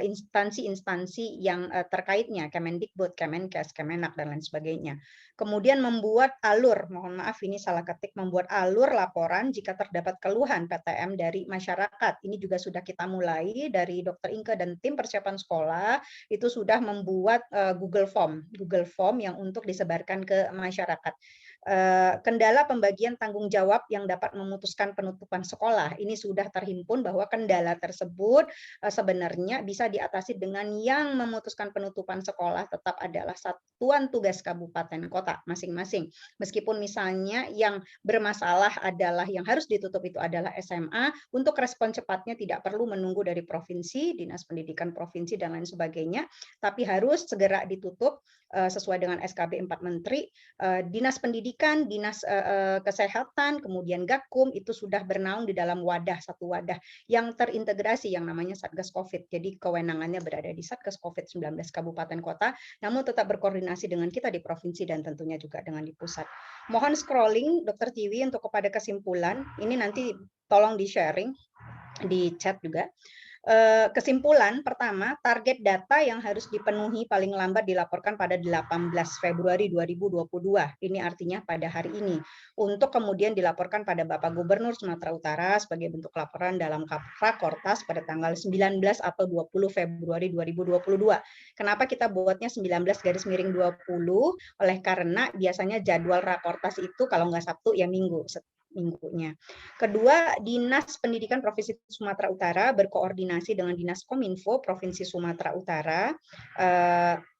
instansi-instansi yang terkaitnya, Kemendikbud, Kemenkes, Kemenak, dan lain sebagainya. Kemudian membuat alur, mohon maaf ini salah ketik, membuat alur laporan jika terdapat keluhan PTM dari masyarakat. Ini juga sudah kita mulai dari Dr. Inke dan tim persiapan sekolah itu sudah membuat Google Form yang untuk disebarkan ke masyarakat. Kendala pembagian tanggung jawab yang dapat memutuskan penutupan sekolah. Ini sudah terhimpun bahwa kendala tersebut sebenarnya bisa diatasi dengan yang memutuskan penutupan sekolah tetap adalah satuan tugas kabupaten kota masing-masing. Meskipun misalnya yang bermasalah adalah yang harus ditutup itu adalah SMA, untuk respon cepatnya tidak perlu menunggu dari provinsi, dinas pendidikan provinsi dan lain sebagainya, tapi harus segera ditutup sesuai dengan SKB 4 Menteri. Dinas pendidikan, dinas kesehatan, kemudian Gakum itu sudah bernaung di dalam satu wadah yang terintegrasi yang namanya Satgas COVID. Jadi kewenangannya berada di Satgas COVID-19 Kabupaten Kota, namun tetap berkoordinasi dengan kita di provinsi dan tentunya juga dengan di pusat. Mohon scrolling Dr. Tiwi untuk kepada kesimpulan. Ini nanti tolong di-sharing di chat juga. Kesimpulan pertama, target data yang harus dipenuhi paling lambat dilaporkan pada 18 Februari 2022. Ini artinya pada hari ini. Untuk kemudian dilaporkan pada Bapak Gubernur Sumatera Utara sebagai bentuk laporan dalam Rakortas pada tanggal 19 atau 20 Februari 2022. Kenapa kita buatnya 19/20? Oleh karena biasanya jadwal Rakortas itu kalau nggak Sabtu ya minggunya. Kedua, Dinas Pendidikan Provinsi Sumatera Utara berkoordinasi dengan Dinas Kominfo Provinsi Sumatera Utara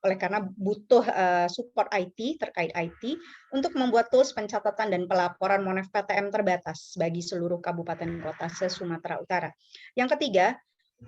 oleh karena butuh support IT terkait IT untuk membuat tools pencatatan dan pelaporan Monef PTM terbatas bagi seluruh kabupaten kota se-Sumatera Utara. Yang ketiga,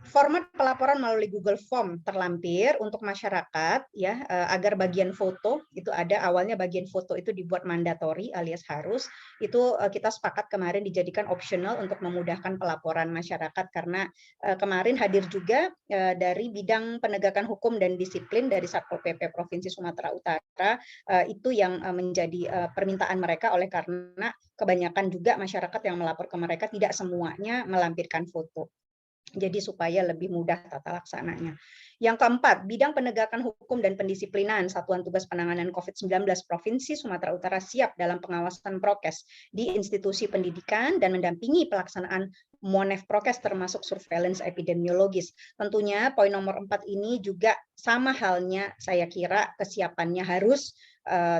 format pelaporan melalui Google Form terlampir untuk masyarakat ya agar bagian foto itu ada, awalnya bagian foto itu dibuat mandatori alias harus, itu kita sepakat kemarin dijadikan optional untuk memudahkan pelaporan masyarakat karena kemarin hadir juga dari bidang penegakan hukum dan disiplin dari Satpol PP Provinsi Sumatera Utara, itu yang menjadi permintaan mereka oleh karena kebanyakan juga masyarakat yang melapor ke mereka tidak semuanya melampirkan foto. Jadi supaya lebih mudah tata laksananya. Yang keempat, bidang penegakan hukum dan pendisiplinan Satuan Tugas Penanganan COVID-19 Provinsi Sumatera Utara siap dalam pengawasan prokes di institusi pendidikan dan mendampingi pelaksanaan Monef prokes termasuk surveillance epidemiologis. Tentunya poin nomor 4 ini juga sama halnya saya kira kesiapannya harus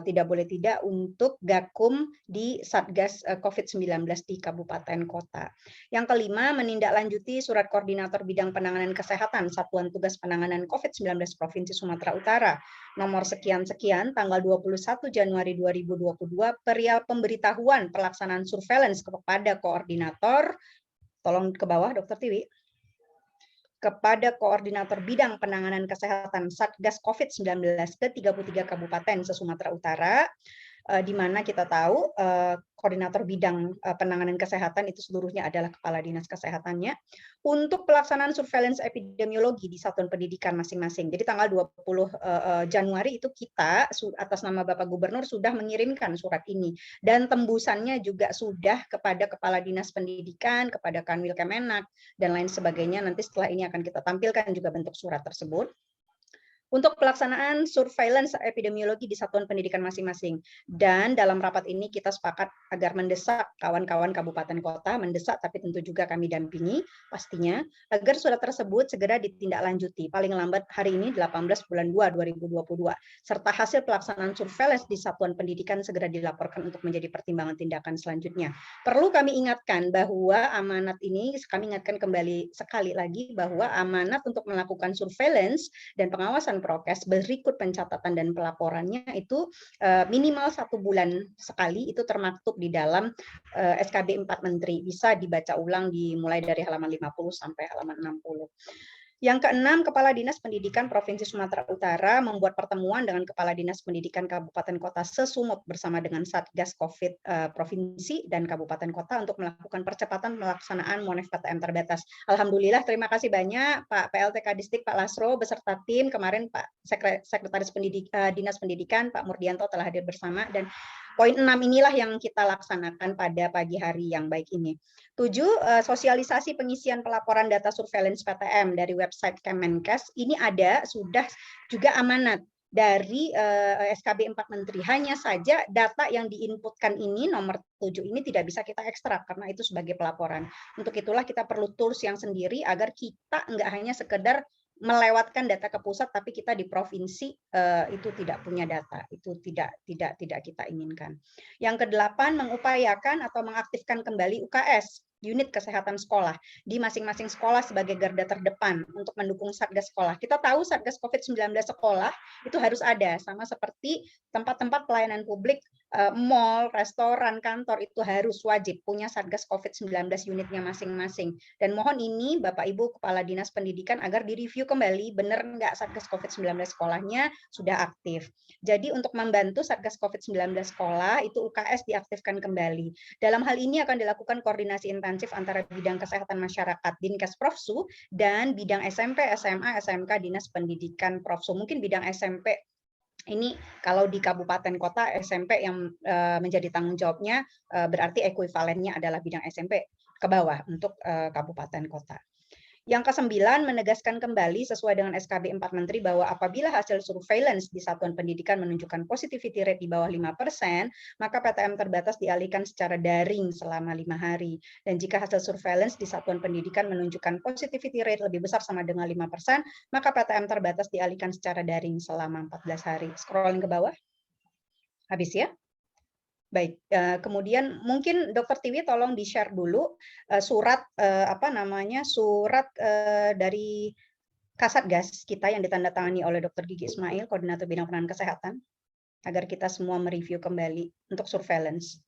tidak boleh tidak untuk Gakum di Satgas COVID-19 di Kabupaten Kota. Yang kelima, menindaklanjuti surat koordinator bidang penanganan kesehatan Satuan Tugas Penanganan COVID-19 Provinsi Sumatera Utara nomor sekian-sekian tanggal 21 Januari 2022 perihal pemberitahuan pelaksanaan surveillance kepada koordinator, tolong ke bawah Dr. Tiwi, kepada Koordinator Bidang Penanganan Kesehatan Satgas COVID-19 ke 33 Kabupaten se-Sumatera Utara, di mana kita tahu Koordinator Bidang Penanganan Kesehatan itu seluruhnya adalah Kepala Dinas Kesehatannya, untuk pelaksanaan surveillance epidemiologi di satuan pendidikan masing-masing. Jadi tanggal 20 Januari itu kita atas nama Bapak Gubernur sudah mengirimkan surat ini, dan tembusannya juga sudah kepada Kepala Dinas Pendidikan, kepada Kanwil Kemenak, dan lain sebagainya. Nanti setelah ini akan kita tampilkan juga bentuk surat tersebut. Untuk pelaksanaan surveillance epidemiologi di satuan pendidikan masing-masing. Dan dalam rapat ini kita sepakat agar mendesak kawan-kawan kabupaten kota, mendesak tapi tentu juga kami dampingi pastinya, agar surat tersebut segera ditindaklanjuti, paling lambat hari ini 18 bulan 2 2022, serta hasil pelaksanaan surveillance di satuan pendidikan segera dilaporkan untuk menjadi pertimbangan tindakan selanjutnya. Perlu kami ingatkan bahwa amanat ini, kami ingatkan kembali sekali lagi bahwa amanat untuk melakukan surveillance dan pengawasan prokes berikut pencatatan dan pelaporannya itu minimal 1 bulan sekali, itu termaktub di dalam SKB 4 Menteri. Bisa dibaca ulang dimulai dari halaman 50 sampai halaman 60. Yang keenam, Kepala Dinas Pendidikan Provinsi Sumatera Utara membuat pertemuan dengan Kepala Dinas Pendidikan Kabupaten Kota se-Sumut bersama dengan Satgas COVID Provinsi dan Kabupaten Kota untuk melakukan percepatan pelaksanaan Monef PTM terbatas. Alhamdulillah, terima kasih banyak Pak PLT Kadisdik, Pak Lasro, beserta tim. Kemarin Pak Sekretaris Dinas Pendidikan, Pak Murdianto telah hadir bersama, dan poin 6 inilah yang kita laksanakan pada pagi hari yang baik ini. 7, sosialisasi pengisian pelaporan data surveillance PTM dari website Kemenkes. Ini ada sudah juga amanat dari SKB 4 Menteri. Hanya saja data yang diinputkan ini nomor 7 ini tidak bisa kita ekstrak karena itu sebagai pelaporan. Untuk itulah kita perlu tools yang sendiri agar kita enggak hanya sekedar melewatkan data ke pusat, tapi kita di provinsi itu tidak punya data, itu tidak kita inginkan. Yang ke-8, mengupayakan atau mengaktifkan kembali UKS, unit kesehatan sekolah, di masing-masing sekolah sebagai garda terdepan untuk mendukung Satgas sekolah. Kita tahu Satgas COVID-19 sekolah itu harus ada, sama seperti tempat-tempat pelayanan publik, mall, restoran, kantor, itu harus wajib punya Satgas COVID-19 unitnya masing-masing. Dan mohon ini Bapak Ibu Kepala Dinas Pendidikan agar direview kembali, benar nggak Satgas COVID-19 sekolahnya sudah aktif. Jadi untuk membantu Satgas COVID-19 sekolah, itu UKS diaktifkan kembali. Dalam hal ini akan dilakukan koordinasi intensif antara bidang kesehatan masyarakat Dinkes Profsu dan bidang SMP, SMA, SMK Dinas Pendidikan Profsu. Mungkin bidang SMP ini kalau di kabupaten kota SMP yang menjadi tanggung jawabnya berarti ekuivalennya adalah bidang SMP ke bawah untuk kabupaten kota. Yang ke-9, menegaskan kembali sesuai dengan SKB 4 Menteri bahwa apabila hasil surveillance di satuan pendidikan menunjukkan positivity rate di bawah 5%, maka PTM terbatas dialihkan secara daring selama 5 hari. Dan jika hasil surveillance di satuan pendidikan menunjukkan positivity rate lebih besar sama dengan 5%, maka PTM terbatas dialihkan secara daring selama 14 hari. Scrolling ke bawah. Habis ya? Baik, kemudian mungkin Dr. Tiwi tolong di-share dulu surat surat dari Kasatgas kita yang ditandatangani oleh Dr. Gigi Ismail, Koordinator Bidang Penanganan Kesehatan, agar kita semua mereview kembali untuk surveillance.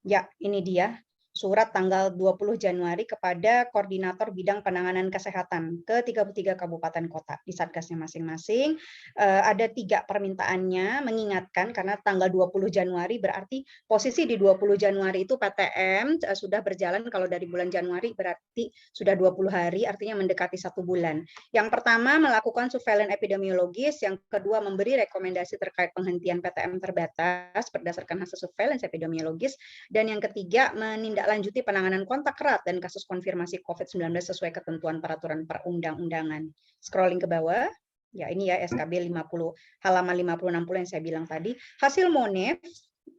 Ya, ini dia. Surat tanggal 20 Januari kepada Koordinator Bidang Penanganan Kesehatan ke 33 Kabupaten Kota di Satgasnya masing-masing. Ada 3 permintaannya, mengingatkan karena tanggal 20 Januari berarti posisi di 20 Januari itu PTM sudah berjalan, kalau dari bulan Januari berarti sudah 20 hari, artinya mendekati 1 bulan. Yang pertama, melakukan surveillance epidemiologis, yang kedua, memberi rekomendasi terkait penghentian PTM terbatas berdasarkan hasil surveillance epidemiologis, dan yang ketiga, menindaklanjuti penanganan kontak erat dan kasus konfirmasi COVID-19 sesuai ketentuan peraturan perundang-undangan. Scrolling ke bawah, ya ini ya SKB 50 halaman 50-60 yang saya bilang tadi. Hasil MONEF,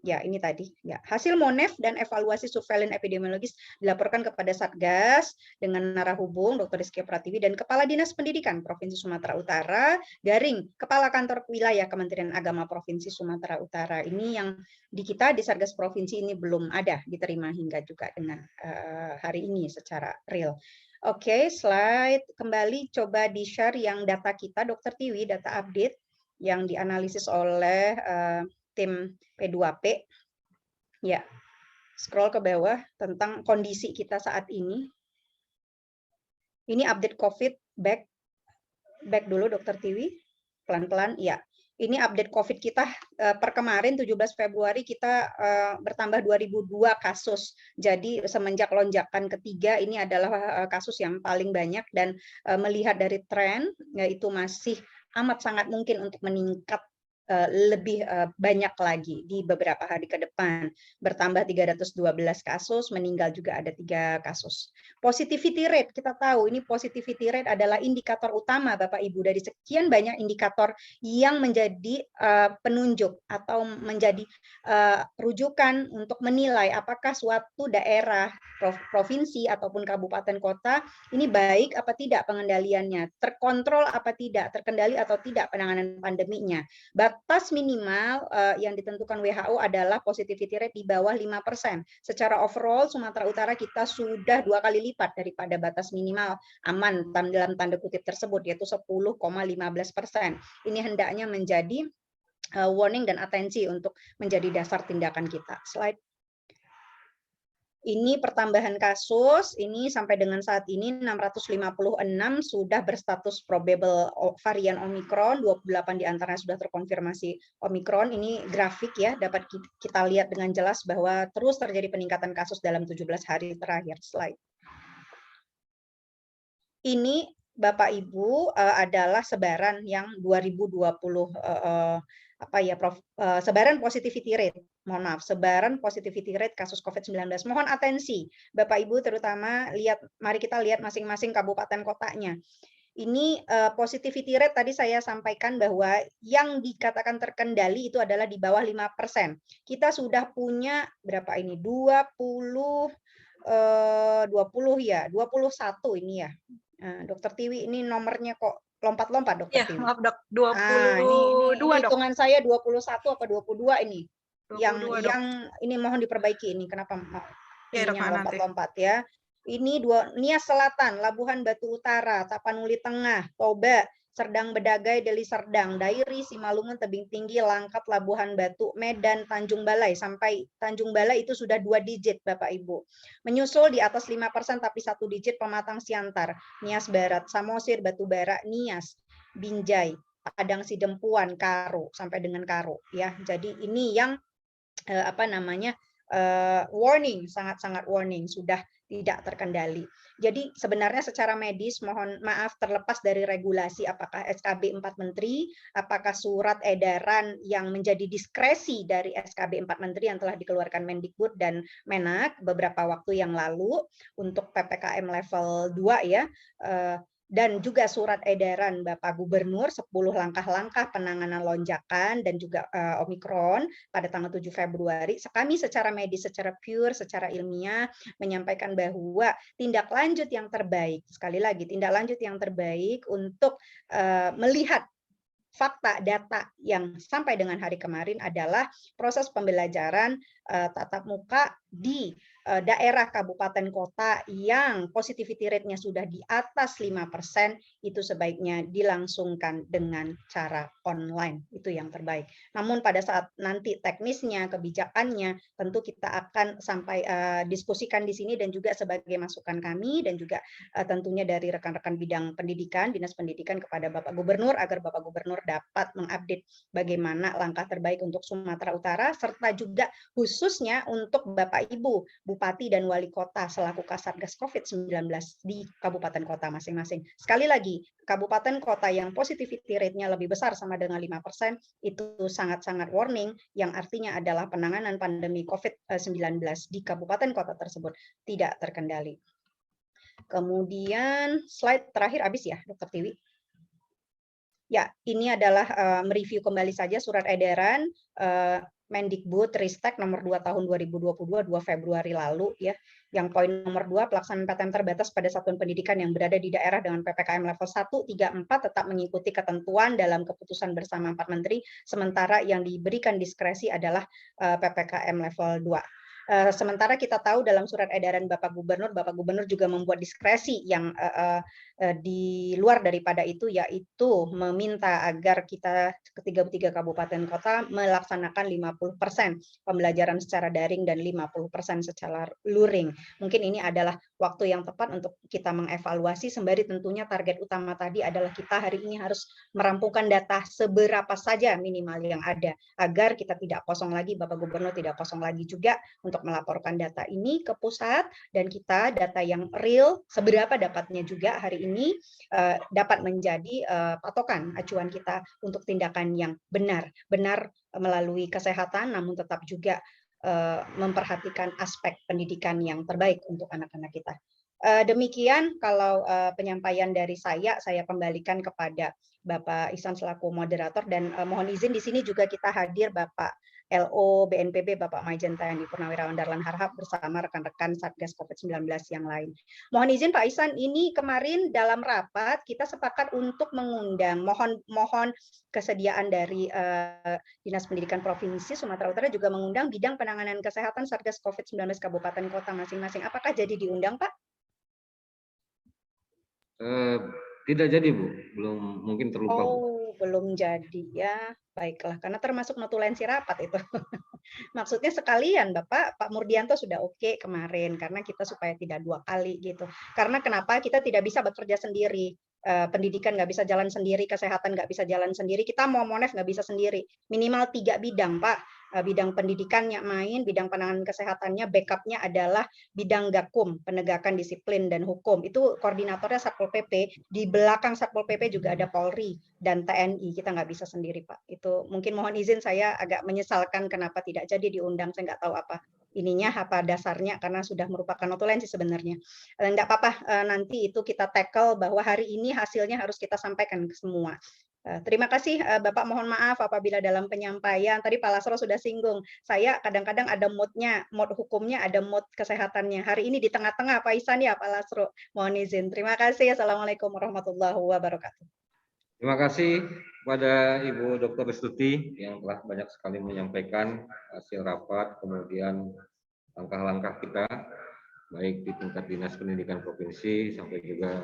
ya ini tadi, ya hasil MONEF dan evaluasi surveillance epidemiologis dilaporkan kepada Satgas dengan narahubung Dr. Rizky Pratiwi dan Kepala Dinas Pendidikan Provinsi Sumatera Utara, garing Kepala Kantor Wilayah Kementerian Agama Provinsi Sumatera Utara. Ini yang di kita di Satgas Provinsi ini belum ada diterima hingga juga dengan hari ini secara real. Oke, slide kembali coba di-share yang data kita, Dr. Tiwi, data update yang dianalisis oleh tim P2P. Ya, scroll ke bawah tentang kondisi kita saat ini. Ini update COVID, back dulu Dr. Tiwi, pelan-pelan. Ya, ini update COVID kita per kemarin 17 Februari kita bertambah 2002 kasus. Jadi semenjak lonjakan ketiga ini adalah kasus yang paling banyak, dan melihat dari tren yaitu masih amat sangat mungkin untuk meningkat lebih banyak lagi di beberapa hari ke depan. Bertambah 312 kasus, meninggal juga ada 3 kasus. Positivity rate, kita tahu ini positivity rate adalah indikator utama Bapak Ibu dari sekian banyak indikator yang menjadi penunjuk atau menjadi rujukan untuk menilai apakah suatu daerah, provinsi ataupun kabupaten kota ini baik apa tidak pengendaliannya, terkontrol apa tidak, terkendali atau tidak penanganan pandeminya. Batas minimal yang ditentukan WHO adalah positivity rate di bawah 5%. Secara overall Sumatera Utara kita sudah 2 kali lipat daripada batas minimal aman dalam tanda kutip tersebut, yaitu 10,15%. Ini hendaknya menjadi warning dan atensi untuk menjadi dasar tindakan kita. Slide. Ini pertambahan kasus, ini sampai dengan saat ini 656 sudah berstatus probable varian Omicron, 28 diantaranya sudah terkonfirmasi Omicron. Ini grafik ya, dapat kita lihat dengan jelas bahwa terus terjadi peningkatan kasus dalam 17 hari terakhir. Slide. Ini Bapak Ibu adalah sebaran yang 2020 sebaran positivity rate. Mohon maaf, sebaran positivity rate kasus COVID-19. Mohon atensi Bapak Ibu, terutama mari kita lihat masing-masing kabupaten kotanya. Ini positivity rate tadi saya sampaikan bahwa yang dikatakan terkendali itu adalah di bawah 5%. Kita sudah punya berapa ini? 20 20 ya, 21 ini ya. Dokter Tiwi, ini nomornya kok lompat-lompat, Dokter Ya, Tiwi. maaf dok, Ini 22 dok. hitungan saya 21 apa 22 ini. 22 dok. Yang ini mohon diperbaiki ini, kenapa Ya dok, ininya nanti. lompat-lompat ya. Ini Nias Selatan, Labuhan Batu Utara, Tapanuli Tengah, Toba, Serdang Bedagai, Deli Serdang, Dairi, Simalungun, Tebing Tinggi, Langkat, Labuhan Batu, Medan, Tanjung Balai. Sampai Tanjung Balai itu sudah 2 digit Bapak Ibu. Menyusul di atas 5% tapi 1 digit Pematang Siantar, Nias Barat, Samosir, Batubara, Nias, Binjai, Padang Sidempuan, Karo sampai dengan Karo ya. Jadi ini yang warning, sangat-sangat warning, sudah tidak terkendali. Jadi sebenarnya secara medis, mohon maaf, terlepas dari regulasi apakah SKB 4 Menteri, apakah surat edaran yang menjadi diskresi dari SKB 4 Menteri yang telah dikeluarkan Mendikbud dan Menak beberapa waktu yang lalu untuk PPKM level 2 ya, dan juga surat edaran Bapak Gubernur 10 langkah-langkah penanganan lonjakan dan juga Omikron pada tanggal 7 Februari. Kami secara medis, secara pure, secara ilmiah menyampaikan bahwa tindak lanjut yang terbaik, sekali lagi tindak lanjut yang terbaik untuk melihat fakta data yang sampai dengan hari kemarin adalah proses pembelajaran tatap muka di daerah kabupaten kota yang positivity rate-nya sudah di atas 5%, itu sebaiknya dilangsungkan dengan cara online. Itu yang terbaik. Namun pada saat nanti teknisnya, kebijakannya, tentu kita akan sampai diskusikan di sini dan juga sebagai masukan kami dan juga tentunya dari rekan-rekan bidang pendidikan, Dinas Pendidikan kepada Bapak Gubernur agar Bapak Gubernur dapat mengupdate bagaimana langkah terbaik untuk Sumatera Utara serta juga khususnya untuk Bapak Ibu Bupati dan Wali Kota selaku Kasatgas COVID-19 di kabupaten kota masing-masing. Sekali lagi, kabupaten kota yang positivity rate-nya lebih besar sama dengan 5% itu sangat-sangat warning, yang artinya adalah penanganan pandemi COVID-19 di kabupaten kota tersebut tidak terkendali. Kemudian slide terakhir habis ya, Dr. Tiwi. Ya, ini adalah mereview kembali saja surat edaran Mendikbud Ristek nomor 2 tahun 2022 2 Februari lalu ya. Yang poin nomor 2, pelaksanaan PTM terbatas pada satuan pendidikan yang berada di daerah dengan PPKM level 1, 3, 4 tetap mengikuti ketentuan dalam keputusan bersama 4 menteri, sementara yang diberikan diskresi adalah PPKM level 2. Sementara kita tahu dalam surat edaran Bapak Gubernur juga membuat diskresi yang di luar daripada itu, yaitu meminta agar kita ketiga kabupaten kota melaksanakan 50% pembelajaran secara daring dan 50% secara luring. Mungkin ini adalah waktu yang tepat untuk kita mengevaluasi, sembari tentunya target utama tadi adalah kita hari ini harus merampungkan data seberapa saja minimal yang ada, agar kita tidak kosong lagi, Bapak Gubernur tidak kosong lagi juga untuk melaporkan data ini ke pusat, dan kita data yang real seberapa dapatnya juga hari ini dapat menjadi patokan acuan kita untuk tindakan yang benar melalui kesehatan, namun tetap juga memperhatikan aspek pendidikan yang terbaik untuk anak-anak kita. Demikian kalau penyampaian dari saya kembalikan kepada Bapak Ihsan selaku moderator, dan mohon izin di sini juga kita hadir Bapak LO BNPB Bapak Majen TNI Purnawirawan Dahlan Harhab bersama rekan-rekan Satgas COVID-19 yang lain. Mohon izin Pak Ihsan, ini kemarin dalam rapat kita sepakat untuk mengundang, mohon kesediaan dari Dinas Pendidikan Provinsi Sumatera Utara juga mengundang bidang penanganan kesehatan Satgas COVID-19 kabupaten kota masing-masing. Apakah jadi diundang, Pak? Tidak jadi, Bu. Belum, mungkin terlupa, Bu. Oh, belum jadi ya. Baiklah, karena termasuk notulensi rapat itu. Maksudnya sekalian, Bapak, Pak Murdianto sudah oke kemarin, karena kita supaya tidak 2 kali gitu. Karena kenapa kita tidak bisa bekerja sendiri. Pendidikan nggak bisa jalan sendiri, kesehatan nggak bisa jalan sendiri, kita mau Monef nggak bisa sendiri. Minimal 3 bidang, Pak. Bidang pendidikannya main, bidang penanganan kesehatannya, backupnya adalah bidang Gakum, penegakan disiplin dan hukum. Itu koordinatornya Satpol PP, di belakang Satpol PP juga ada Polri dan TNI, kita nggak bisa sendiri, Pak. Itu mungkin mohon izin saya agak menyesalkan kenapa tidak jadi diundang, saya nggak tahu apa ininya apa dasarnya karena sudah merupakan notulensi sebenarnya. Enggak apa-apa, nanti itu kita tackle bahwa hari ini hasilnya harus kita sampaikan ke semua. Terima kasih Bapak, mohon maaf apabila dalam penyampaian tadi Pak Lasro sudah singgung, saya kadang-kadang ada mood-nya, mood hukumnya, ada mood kesehatannya. Hari ini di tengah-tengah Pak Ihsan ya Pak Lasro, mohon izin. Terima kasih. Assalamualaikum warahmatullahi wabarakatuh. Terima kasih kepada Ibu Dr. Restuti yang telah banyak sekali menyampaikan hasil rapat, kemudian langkah-langkah kita, baik di tingkat Dinas Pendidikan Provinsi sampai juga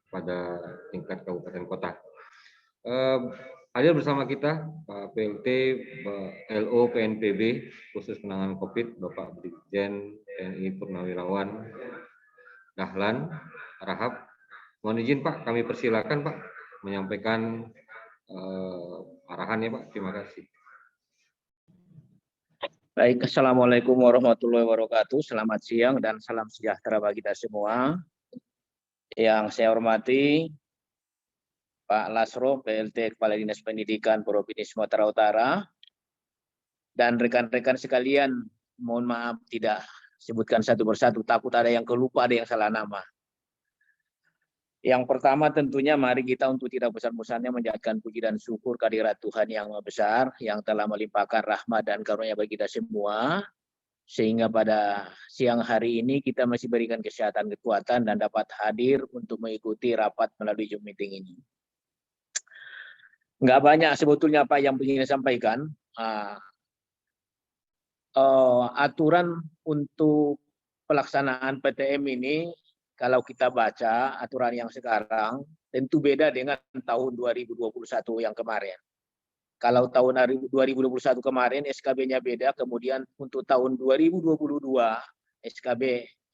pada tingkat kabupaten kota. Hadir bersama kita Pak PLT LO PNPB khusus penanganan COVID, Bapak Brigjen TNI Purnawirawan Dahlan Rahab. Mohon izin Pak, kami persilakan Pak menyampaikan arahannya Pak. Terima kasih. Baik, Assalamualaikum warahmatullahi wabarakatuh. Selamat siang dan salam sejahtera bagi kita semua. Yang saya hormati Pak Lasro, PLT Kepala Dinas Pendidikan Provinsi Sumatera Utara, dan rekan-rekan sekalian, mohon maaf tidak sebutkan satu persatu, takut ada yang kelupa, ada yang salah nama. Yang pertama tentunya mari kita untuk tidak bosan-bosannya menjadikan puji dan syukur kehadirat Tuhan yang Maha Besar, yang telah melimpahkan rahmat dan karunia bagi kita semua, sehingga pada siang hari ini kita masih berikan kesehatan, kekuatan, dan dapat hadir untuk mengikuti rapat melalui Zoom meeting ini. Nggak banyak sebetulnya Pak yang ingin saya sampaikan. Aturan untuk pelaksanaan PTM ini, kalau kita baca aturan yang sekarang, tentu beda dengan tahun 2021 yang kemarin. Kalau tahun 2021 kemarin SKB-nya beda, kemudian untuk tahun 2022 SKB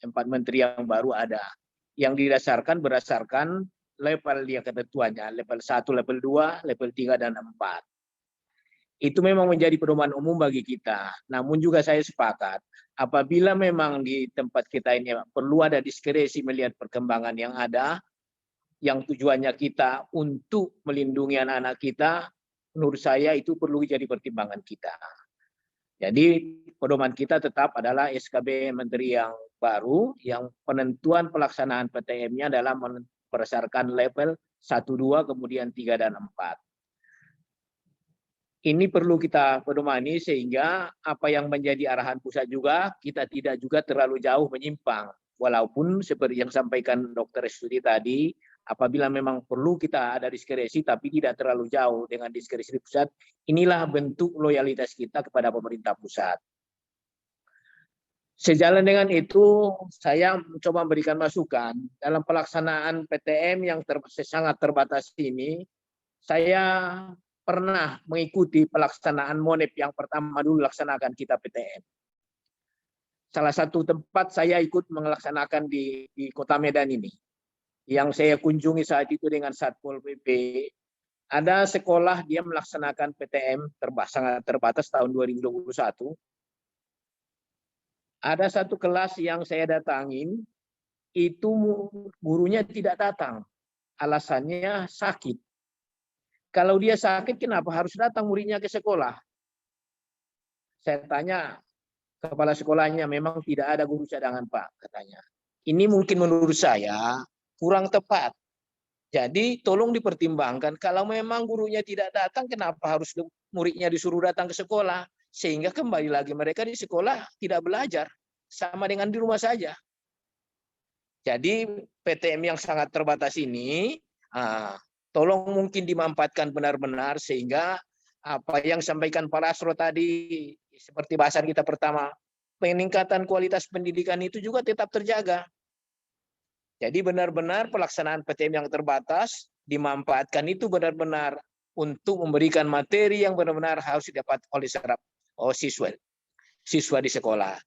4 Menteri yang baru ada. Yang berdasarkan level dia ketentuannya, level 1, level 2, level 3, dan 4. Itu memang menjadi pedoman umum bagi kita. Namun juga saya sepakat, apabila memang di tempat kita ini perlu ada diskresi melihat perkembangan yang ada, yang tujuannya kita untuk melindungi anak-anak kita, menurut saya itu perlu jadi pertimbangan kita. Jadi pedoman kita tetap adalah SKB Menteri yang baru, yang penentuan pelaksanaan PTM-nya adalah berdasarkan level 1, 2, kemudian 3, dan 4. Ini perlu kita pedomani sehingga apa yang menjadi arahan pusat juga, kita tidak juga terlalu jauh menyimpang. Walaupun seperti yang sampaikan Dr. Restuti tadi, apabila memang perlu kita ada diskresi, tapi tidak terlalu jauh dengan diskresi pusat, inilah bentuk loyalitas kita kepada pemerintah pusat. Sejalan dengan itu, saya mencoba memberikan masukan dalam pelaksanaan PTM yang sangat terbatas ini. Saya pernah mengikuti pelaksanaan MONEP yang pertama dulu laksanakan kita PTM. Salah satu tempat saya ikut melaksanakan di Kota Medan ini. Yang saya kunjungi saat itu dengan Satpol PP, ada sekolah dia melaksanakan PTM sangat terbatas tahun 2021. Ada satu kelas yang saya datangin, itu gurunya tidak datang. Alasannya sakit. Kalau dia sakit, kenapa harus datang muridnya ke sekolah? Saya tanya kepala sekolahnya, memang tidak ada guru cadangan Pak, katanya. Ini mungkin menurut saya kurang tepat. Jadi tolong dipertimbangkan, kalau memang gurunya tidak datang, kenapa harus muridnya disuruh datang ke sekolah? Sehingga kembali lagi mereka di sekolah tidak belajar, sama dengan di rumah saja. Jadi PTM yang sangat terbatas ini, tolong mungkin dimanfaatkan benar-benar sehingga apa yang sampaikan Pak Lasro tadi, seperti bahasan kita pertama, peningkatan kualitas pendidikan itu juga tetap terjaga. Jadi benar-benar pelaksanaan PTM yang terbatas dimanfaatkan itu benar-benar untuk memberikan materi yang benar-benar harus didapat oleh siswa di sekolah.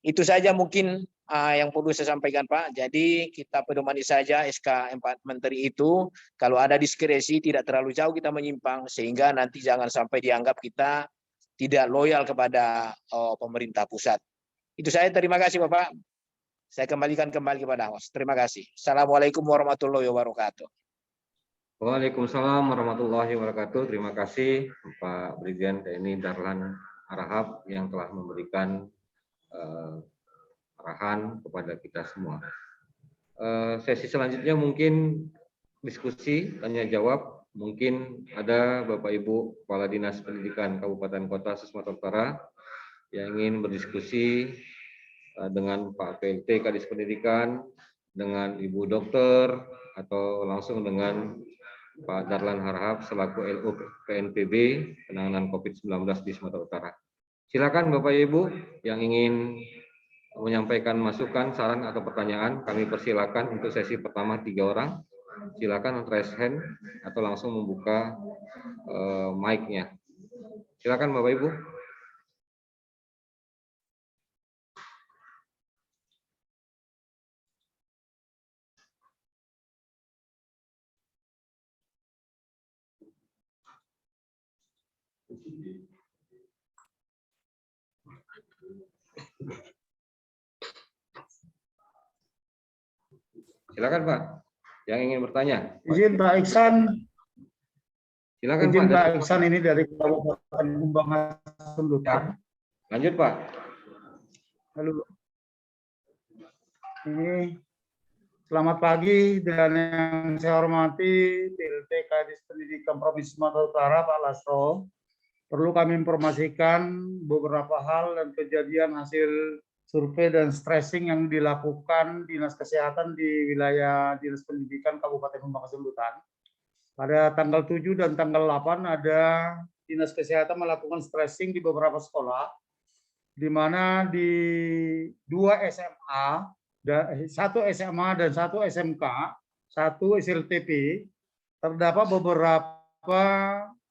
Itu saja mungkin yang perlu saya sampaikan Pak. Jadi kita pedomani saja SK 4 Menteri itu, kalau ada diskresi tidak terlalu jauh kita menyimpang, sehingga nanti jangan sampai dianggap kita tidak loyal kepada pemerintah pusat. Itu saya, terima kasih Bapak. Saya kembalikan kembali kepada host. Terima kasih. Assalamualaikum warahmatullahi wabarakatuh. Waalaikumsalam warahmatullahi wabarakatuh. Terima kasih Pak Brigjen TNI Dahlan Rahab yang telah memberikan arahan kepada kita semua. Sesi selanjutnya mungkin diskusi, tanya jawab. Mungkin ada Bapak Ibu Kepala Dinas Pendidikan Kabupaten Kota Sumatera Utara yang ingin berdiskusi dengan Pak PLT Kadis Pendidikan, dengan Ibu Dokter, atau langsung dengan Pak Darlan Harahap selaku LO PNPB penanganan COVID-19 di Sumatera Utara. Silakan Bapak Ibu yang ingin menyampaikan masukan, saran atau pertanyaan, kami persilakan untuk sesi pertama 3 orang. Silakan raise hand atau langsung membuka mic-nya. Silakan Bapak Ibu. Silakan Pak, yang ingin bertanya. Izin Pak Iksan. Silakan Izin Pak. Pak Iksan ini dari Kabupaten Humbang Hasundutan. Lanjut Pak. Halo. Ini selamat pagi dan yang saya hormati PLT Kadis Pendidikan Provinsi Sumatera Utara Pak Lasro. Perlu kami informasikan beberapa hal dan kejadian hasil survei dan stressing yang dilakukan Dinas Kesehatan di wilayah Dinas Pendidikan Kabupaten Humbang Hasundutan. Pada tanggal 7 dan tanggal 8 ada Dinas Kesehatan melakukan stressing di beberapa sekolah, di mana di 2 SMA, 1 SMA dan 1 SMK, 1 SLTP, terdapat beberapa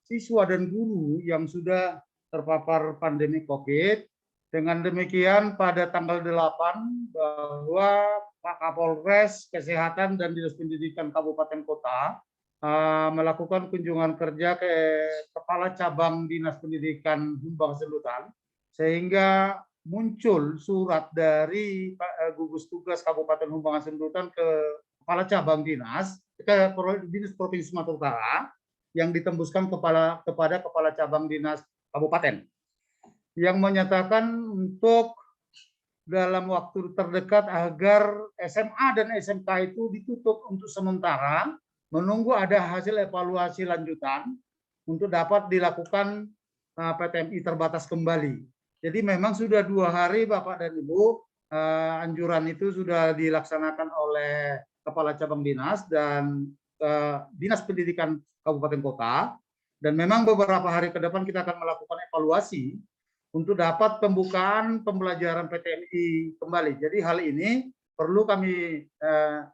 siswa dan guru yang sudah terpapar pandemi COVID. Dengan demikian pada tanggal 8 bahwa Pak Kapolres Kesehatan dan Dinas Pendidikan Kabupaten Kota melakukan kunjungan kerja ke Kepala Cabang Dinas Pendidikan Humbang Hasundutan, sehingga muncul surat dari gugus tugas Kabupaten Humbang Hasundutan ke Kepala Cabang Dinas, ke Dinas Provinsi Sumatera Utara, yang ditembuskan kepada Kepala Cabang Dinas Kabupaten, yang menyatakan untuk dalam waktu terdekat agar SMA dan SMK itu ditutup untuk sementara, menunggu ada hasil evaluasi lanjutan untuk dapat dilakukan PTMI terbatas kembali. Jadi memang sudah 2 hari Bapak dan Ibu, anjuran itu sudah dilaksanakan oleh Kepala Cabang Dinas dan Dinas Pendidikan Kabupaten Kota, dan memang beberapa hari ke depan kita akan melakukan evaluasi untuk dapat pembukaan pembelajaran PTMI kembali. Jadi hal ini perlu kami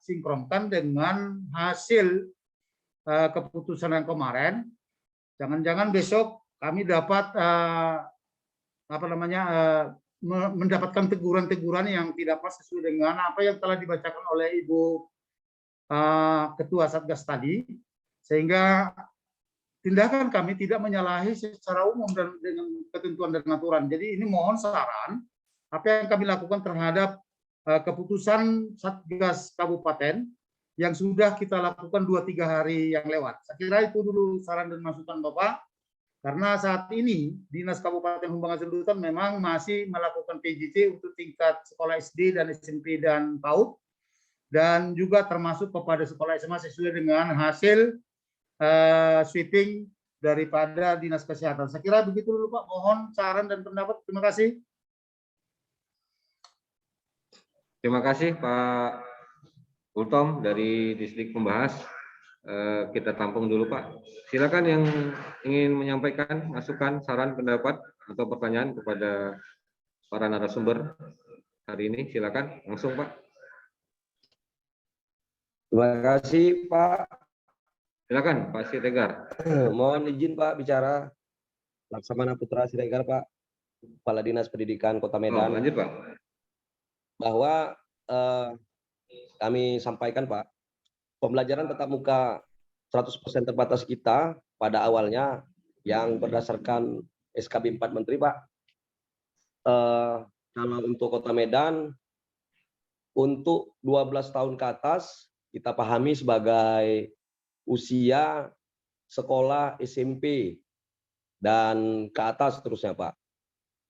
sinkronkan dengan hasil keputusan yang kemarin. Jangan-jangan besok kami dapat mendapatkan teguran-teguran yang tidak pas sesuai dengan apa yang telah dibacakan oleh Ibu Ketua Satgas tadi, sehingga tindakan kami tidak menyalahi secara umum dan dengan ketentuan dan aturan. Jadi ini mohon saran apa yang kami lakukan terhadap keputusan Satgas Kabupaten yang sudah kita lakukan 2-3 hari yang lewat. Saya kira itu dulu saran dan masukan Bapak, karena saat ini Dinas Kabupaten Humbang Hasundutan memang masih melakukan PJJ untuk tingkat sekolah SD dan SMP dan PAUD, dan juga termasuk kepada sekolah SMA sesuai dengan hasil sweeping daripada Dinas Kesehatan. Saya kira begitu dulu Pak. Mohon saran dan pendapat. Terima kasih. Terima kasih Pak Ultom dari Distrik Pembahas. Kita tampung dulu Pak. Silakan yang ingin menyampaikan masukan, saran, pendapat atau pertanyaan kepada para narasumber hari ini. Silakan langsung Pak. Terima kasih Pak. Silakan Pak Siregar. Mohon izin Pak bicara. Laksamana Putra Siregar Pak, Kepala Dinas Pendidikan Kota Medan. Lanjut Pak. Bahwa kami sampaikan Pak, pembelajaran tatap muka 100% terbatas kita pada awalnya yang berdasarkan SKB 4 Menteri Pak. Kalau untuk Kota Medan, untuk 12 tahun ke atas kita pahami sebagai usia sekolah SMP dan ke atas seterusnya Pak.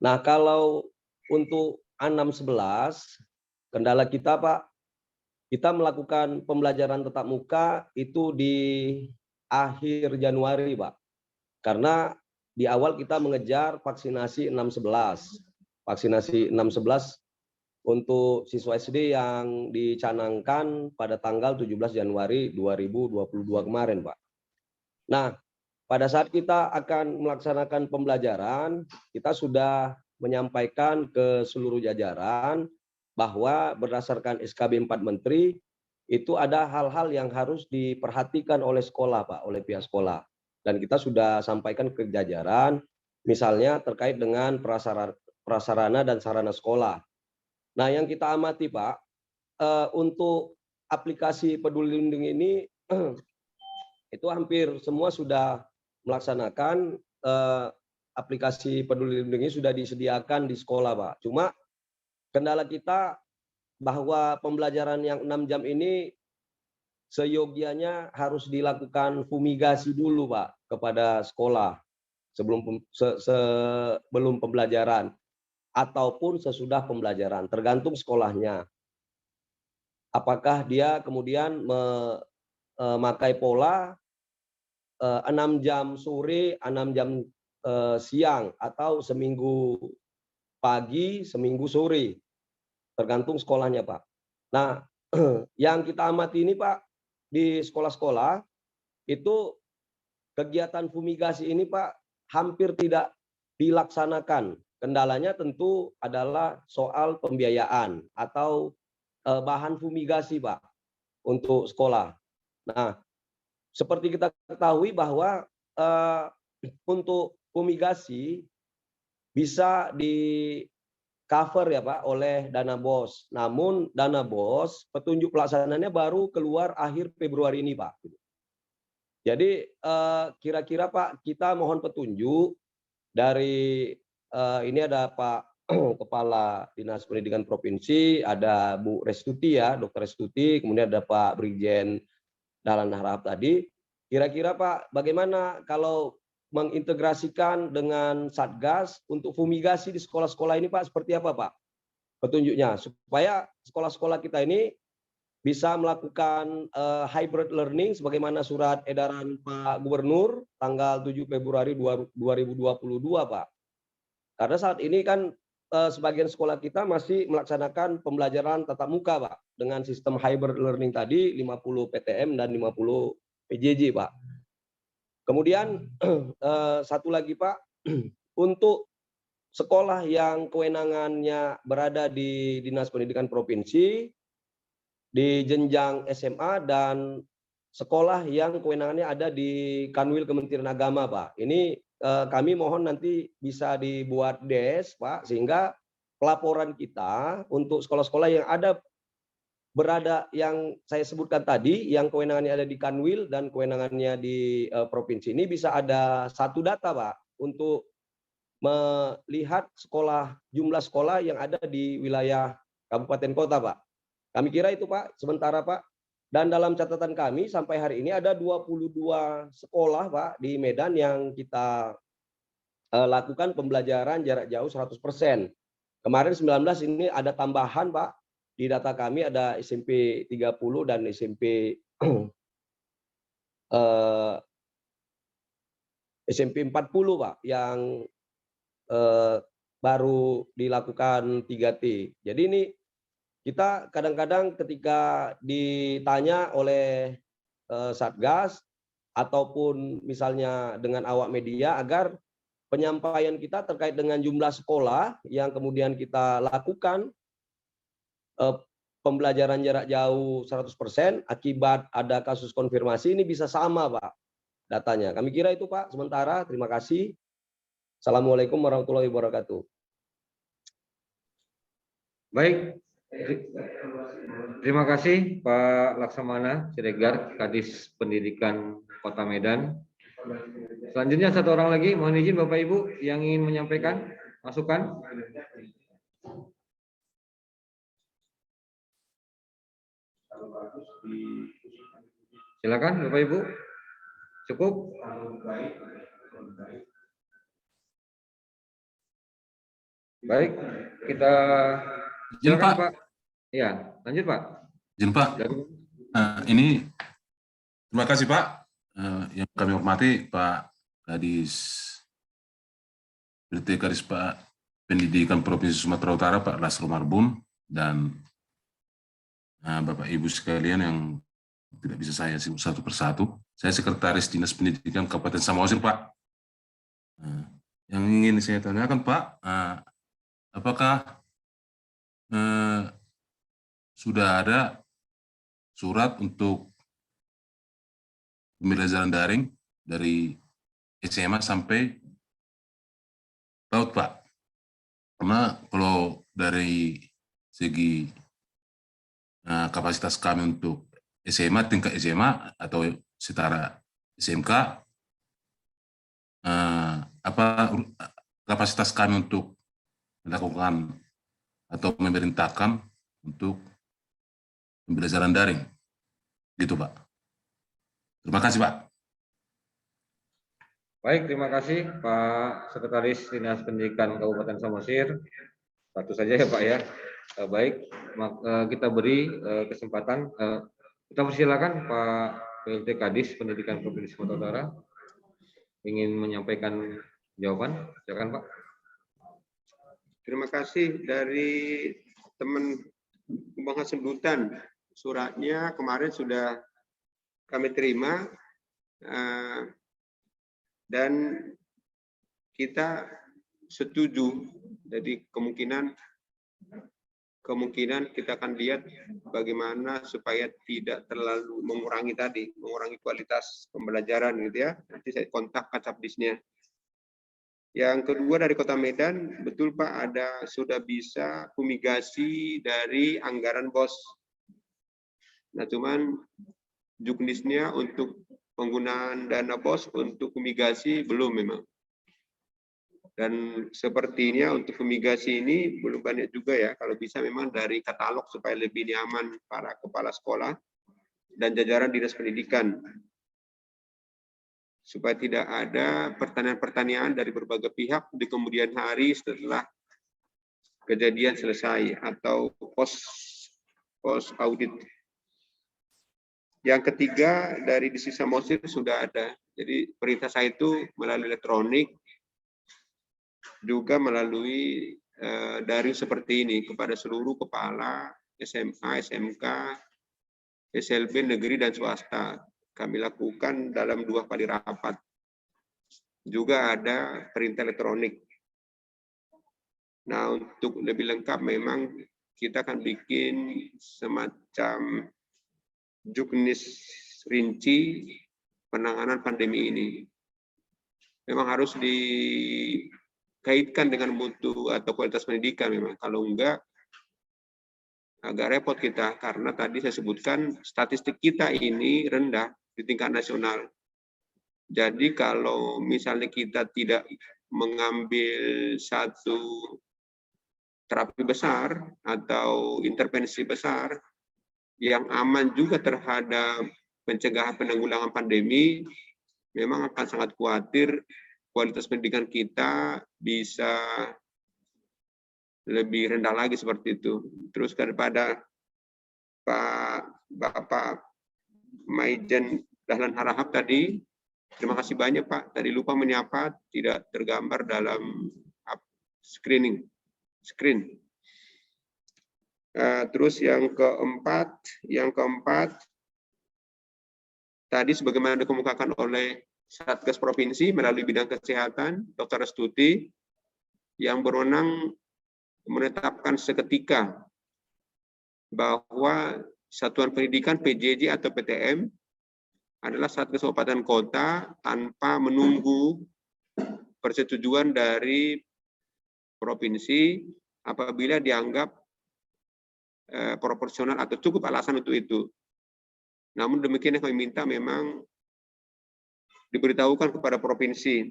Nah kalau untuk 6-11 kendala kita Pak, kita melakukan pembelajaran tatap muka itu di akhir Januari Pak. Karena di awal kita mengejar vaksinasi 6-11. Vaksinasi 6-11 untuk siswa SD yang dicanangkan pada tanggal 17 Januari 2022 kemarin, Pak. Nah, pada saat kita akan melaksanakan pembelajaran, kita sudah menyampaikan ke seluruh jajaran bahwa berdasarkan SKB 4 Menteri, itu ada hal-hal yang harus diperhatikan oleh sekolah, Pak, oleh pihak sekolah. Dan kita sudah sampaikan ke jajaran, misalnya terkait dengan prasarana dan sarana sekolah. Nah, yang kita amati, Pak, untuk aplikasi Peduli Lindungi ini, itu hampir semua sudah melaksanakan aplikasi Peduli Lindungi sudah disediakan di sekolah, Pak. Cuma kendala kita bahwa pembelajaran yang 6 jam ini seyogianya harus dilakukan fumigasi dulu, Pak, kepada sekolah sebelum pembelajaran ataupun sesudah pembelajaran, tergantung sekolahnya. Apakah dia kemudian memakai pola 6 jam sore, 6 jam siang, atau seminggu pagi, seminggu sore, tergantung sekolahnya, Pak. Nah, yang kita amati ini, Pak, di sekolah-sekolah itu kegiatan fumigasi ini, Pak, hampir tidak dilaksanakan. Kendalanya tentu adalah soal pembiayaan atau bahan fumigasi, Pak, untuk sekolah. Nah, seperti kita ketahui bahwa untuk fumigasi bisa di cover ya Pak oleh dana BOS. Namun dana BOS petunjuk pelaksanaannya baru keluar akhir Februari ini, Pak. Jadi kira-kira Pak, kita mohon petunjuk dari ini ada Pak Kepala Dinas Pendidikan Provinsi, ada Bu Restuti ya, Dr. Restuti, kemudian ada Pak Brigjen Dahlan Harahap tadi. Kira-kira Pak, bagaimana kalau mengintegrasikan dengan Satgas untuk fumigasi di sekolah-sekolah ini, Pak, seperti apa, Pak? Petunjuknya supaya sekolah-sekolah kita ini bisa melakukan hybrid learning sebagaimana surat edaran Pak Gubernur tanggal 7 Februari 2022, Pak. Karena saat ini kan sebagian sekolah kita masih melaksanakan pembelajaran tatap muka, Pak, dengan sistem hybrid learning tadi 50 PTM dan 50 PJJ, Pak. Kemudian satu lagi, Pak, untuk sekolah yang kewenangannya berada di Dinas Pendidikan Provinsi, di jenjang SMA, dan sekolah yang kewenangannya ada di Kanwil Kementerian Agama, Pak. Ini kami mohon nanti bisa dibuat des, Pak, sehingga pelaporan kita untuk sekolah-sekolah yang ada berada yang saya sebutkan tadi, yang kewenangannya ada di Kanwil dan kewenangannya di provinsi ini bisa ada satu data, Pak, untuk melihat jumlah sekolah yang ada di wilayah kabupaten kota, Pak. Kami kira itu, Pak, sementara, Pak. Dan dalam catatan kami sampai hari ini ada 22 sekolah, Pak, di Medan yang kita lakukan pembelajaran jarak jauh 100%. Kemarin 19 ini ada tambahan, Pak. Di data kami ada SMP 30 dan SMP SMP 40, Pak, yang baru dilakukan 3T. Jadi ini kita kadang-kadang ketika ditanya oleh Satgas ataupun misalnya dengan awak media agar penyampaian kita terkait dengan jumlah sekolah yang kemudian kita lakukan pembelajaran jarak jauh 100% akibat ada kasus konfirmasi ini bisa sama, Pak, datanya. Kami kira itu, Pak, sementara. Terima kasih. Assalamualaikum warahmatullahi wabarakatuh. Baik. Terima kasih Pak Laksamana Siregar, Kadis Pendidikan Kota Medan. Selanjutnya satu orang lagi, mohon izin Bapak Ibu yang ingin menyampaikan masukan. Silakan Bapak Ibu. Cukup? Baik, kita silakan Pak. Ya, lanjut Pak. Izin Pak, ini terima kasih Pak. Yang kami hormati Pak Kadis PLT Kadis Pak Pendidikan Provinsi Sumatera Utara Pak Lasro Marbun dan Bapak Ibu sekalian yang tidak bisa saya sebut satu persatu. Saya Sekretaris Dinas Pendidikan Kabupaten Samosir Pak. Yang ingin saya tanyakan Pak, apakah sudah ada surat untuk pembelajaran daring dari SMA sampai PAUD Pak? Karena kalau dari segi kapasitas kami untuk SMA, tingkat SMA atau setara SMK, apa kapasitas kami untuk melakukan atau memerintahkan untuk pembelajaran daring, gitu Pak. Terima kasih Pak. Baik, terima kasih Pak Sekretaris Dinas Pendidikan Kabupaten Samosir. Satu saja ya Pak ya. Baik, kita beri kesempatan. Kita persilakan Pak PLT Kadis Pendidikan Provinsi Sumatera Utara ingin menyampaikan jawaban. Silakan Pak. Terima kasih dari teman Bang Hasemdutan. Suratnya kemarin sudah kami terima dan kita setuju. Jadi kemungkinan kita akan lihat bagaimana supaya tidak terlalu mengurangi kualitas pembelajaran gitu ya. Nanti saya kontak Kasabdisnya. Yang kedua dari Kota Medan, betul Pak, sudah bisa fumigasi dari anggaran BOS. Nah, cuman juknisnya untuk penggunaan dana BOS untuk fumigasi belum memang. Dan sepertinya untuk fumigasi ini belum banyak juga ya, kalau bisa memang dari katalog supaya lebih nyaman para kepala sekolah dan jajaran dinas pendidikan. Supaya tidak ada pertanyaan-pertanyaan dari berbagai pihak di kemudian hari setelah kejadian selesai atau post audit. Yang ketiga dari Distrik Samosir sudah ada. Jadi perintah saya itu melalui elektronik, juga melalui daring seperti ini kepada seluruh kepala SMA, SMK, SLB negeri dan swasta. Kami lakukan dalam 2 kali rapat. Juga ada perintah elektronik. Nah, untuk lebih lengkap memang kita akan bikin semacam juknis rinci penanganan pandemi ini. Memang harus dikaitkan dengan mutu atau kualitas pendidikan memang. Kalau enggak, agak repot kita. Karena tadi saya sebutkan statistik kita ini rendah di tingkat nasional. Jadi kalau misalnya kita tidak mengambil satu terapi besar atau intervensi besar yang aman juga terhadap pencegahan penanggulangan pandemi, memang akan sangat khawatir kualitas pendidikan kita bisa lebih rendah lagi seperti itu. Terus kepada Bapak Maijen Dahlan Harahap tadi, terima kasih banyak Pak. Tadi lupa menyapa, tidak tergambar dalam screen. Terus yang keempat, tadi sebagaimana dikemukakan oleh Satgas Provinsi melalui bidang kesehatan, Dr. Restuti, yang berwenang menetapkan seketika bahwa Satuan Pendidikan PJJ atau PTM adalah Satgas Kabupaten Kota tanpa menunggu persetujuan dari provinsi apabila dianggap proporsional atau cukup alasan untuk itu. Namun demikian yang kami minta memang diberitahukan kepada provinsi.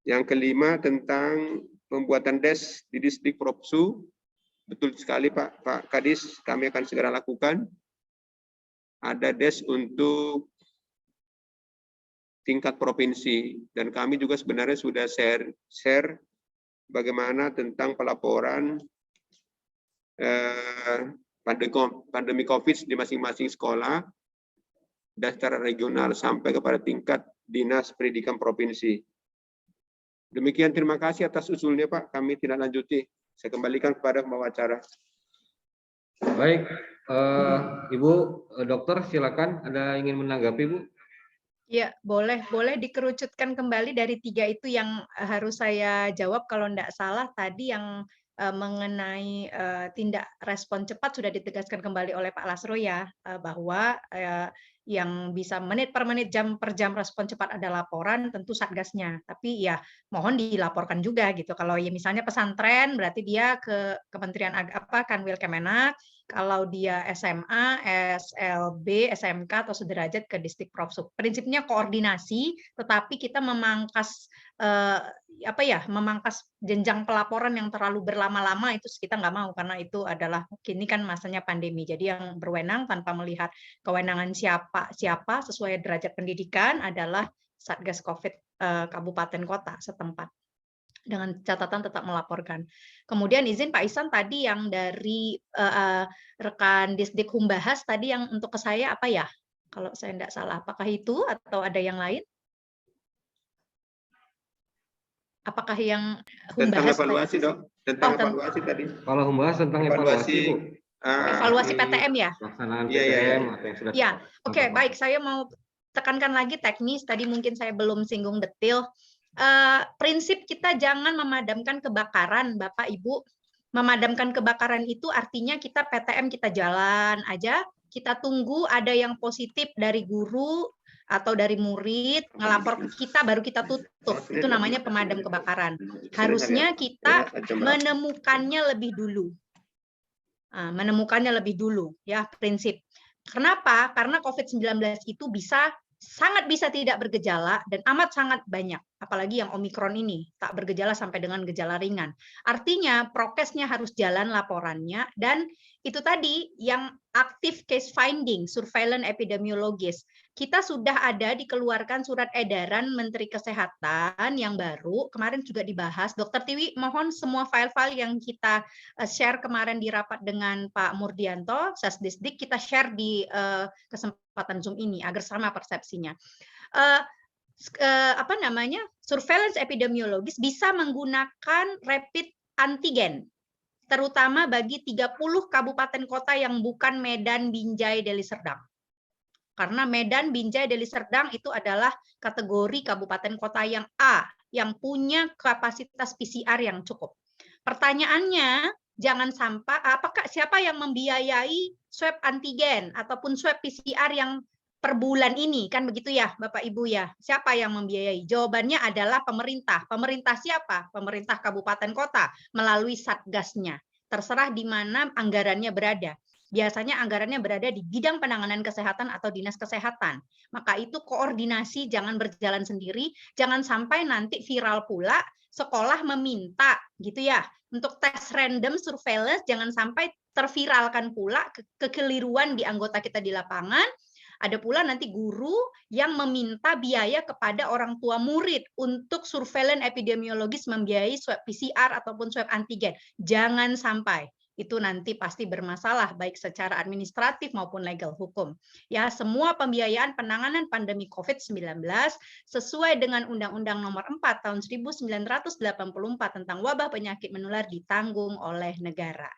Yang kelima tentang pembuatan DES di distrik Propsu, betul sekali Pak Kadis, kami akan segera lakukan. Ada DES untuk tingkat provinsi dan kami juga sebenarnya sudah share bagaimana tentang pelaporan pandemi COVID di masing-masing sekolah dan secara regional sampai kepada tingkat Dinas Pendidikan Provinsi. Demikian, terima kasih atas usulnya Pak. Kami tidak lanjuti. Saya kembalikan kepada pembawa acara. Baik, Ibu Dokter, silakan. Ada ingin menanggapi, Bu? Ya, boleh dikerucutkan kembali dari 3 itu yang harus saya jawab kalau tidak salah tadi yang mengenai tindak respon cepat sudah ditegaskan kembali oleh Pak Lasro ya, bahwa yang bisa menit per menit, jam per jam respon cepat ada laporan tentu satgasnya. Tapi ya mohon dilaporkan juga gitu. Kalau ya misalnya pesantren berarti dia ke Kementerian Kanwil Kemenak. Kalau dia SMA, SLB, SMK atau sederajat ke Distrik Profsub. Prinsipnya koordinasi, tetapi kita memangkas memangkas jenjang pelaporan yang terlalu berlama-lama itu kita nggak mau karena itu adalah kini kan masanya pandemi. Jadi yang berwenang tanpa melihat kewenangan siapa sesuai derajat pendidikan adalah Satgas COVID kabupaten kota setempat. Dengan catatan tetap melaporkan. Kemudian izin Pak Ihsan tadi yang dari rekan Disdik Humbahas tadi yang untuk ke saya apa ya? Kalau saya tidak salah, apakah itu atau ada yang lain? Apakah yang Tentang Humbahas evaluasi dok, tentang evaluasi tadi. Kalau Humbahas tentang evaluasi, Bu. Evaluasi PTM ya? Pelaksanaan PTM atau yang sudah. Ya, oke, baik. Saya mau tekankan lagi teknis. Tadi mungkin saya belum singgung detail. Prinsip kita jangan memadamkan kebakaran, Bapak Ibu. Memadamkan kebakaran itu artinya kita PTM kita jalan aja, kita tunggu ada yang positif dari guru atau dari murid ngelapor ke kita baru kita tutup. Itu namanya pemadam kebakaran. Harusnya kita menemukannya lebih dulu. Menemukannya lebih dulu ya prinsip. Kenapa? Karena COVID-19 itu sangat bisa tidak bergejala dan amat sangat banyak, apalagi yang Omikron ini tak bergejala sampai dengan gejala ringan. Artinya prokesnya harus jalan laporannya dan itu tadi yang active case finding, surveillance epidemiologis. Kita sudah ada dikeluarkan surat edaran Menteri Kesehatan yang baru, kemarin juga dibahas. Dr. Tiwi, mohon semua file-file yang kita share kemarin di rapat dengan Pak Murdianto, Sesdisdik, kita share di kesempatan Zoom ini agar sama persepsinya. Surveillance epidemiologis bisa menggunakan rapid antigen, terutama bagi 30 kabupaten kota yang bukan Medan, Binjai, Deli Serdang. Karena Medan, Binjai, Deli Serdang itu adalah kategori kabupaten kota yang A, yang punya kapasitas PCR yang cukup. Pertanyaannya, jangan sampai, siapa yang membiayai swab antigen ataupun swab PCR yang per bulan ini, kan begitu ya Bapak Ibu ya? Siapa yang membiayai? Jawabannya adalah pemerintah. Pemerintah siapa? Pemerintah kabupaten kota melalui satgasnya. Terserah di mana anggarannya berada. Biasanya anggarannya berada di bidang penanganan kesehatan atau dinas kesehatan. Maka itu koordinasi, jangan berjalan sendiri, jangan sampai nanti viral pula sekolah meminta gitu ya untuk tes random surveillance, jangan sampai terviralkan pula kekeliruan di anggota kita di lapangan. Ada pula nanti guru yang meminta biaya kepada orang tua murid untuk surveillance epidemiologis membiayai swab PCR ataupun swab antigen. Jangan sampai. Itu nanti pasti bermasalah baik secara administratif maupun legal hukum. Ya, semua pembiayaan penanganan pandemi COVID-19 sesuai dengan Undang-Undang Nomor 4 Tahun 1984 tentang wabah penyakit menular ditanggung oleh negara.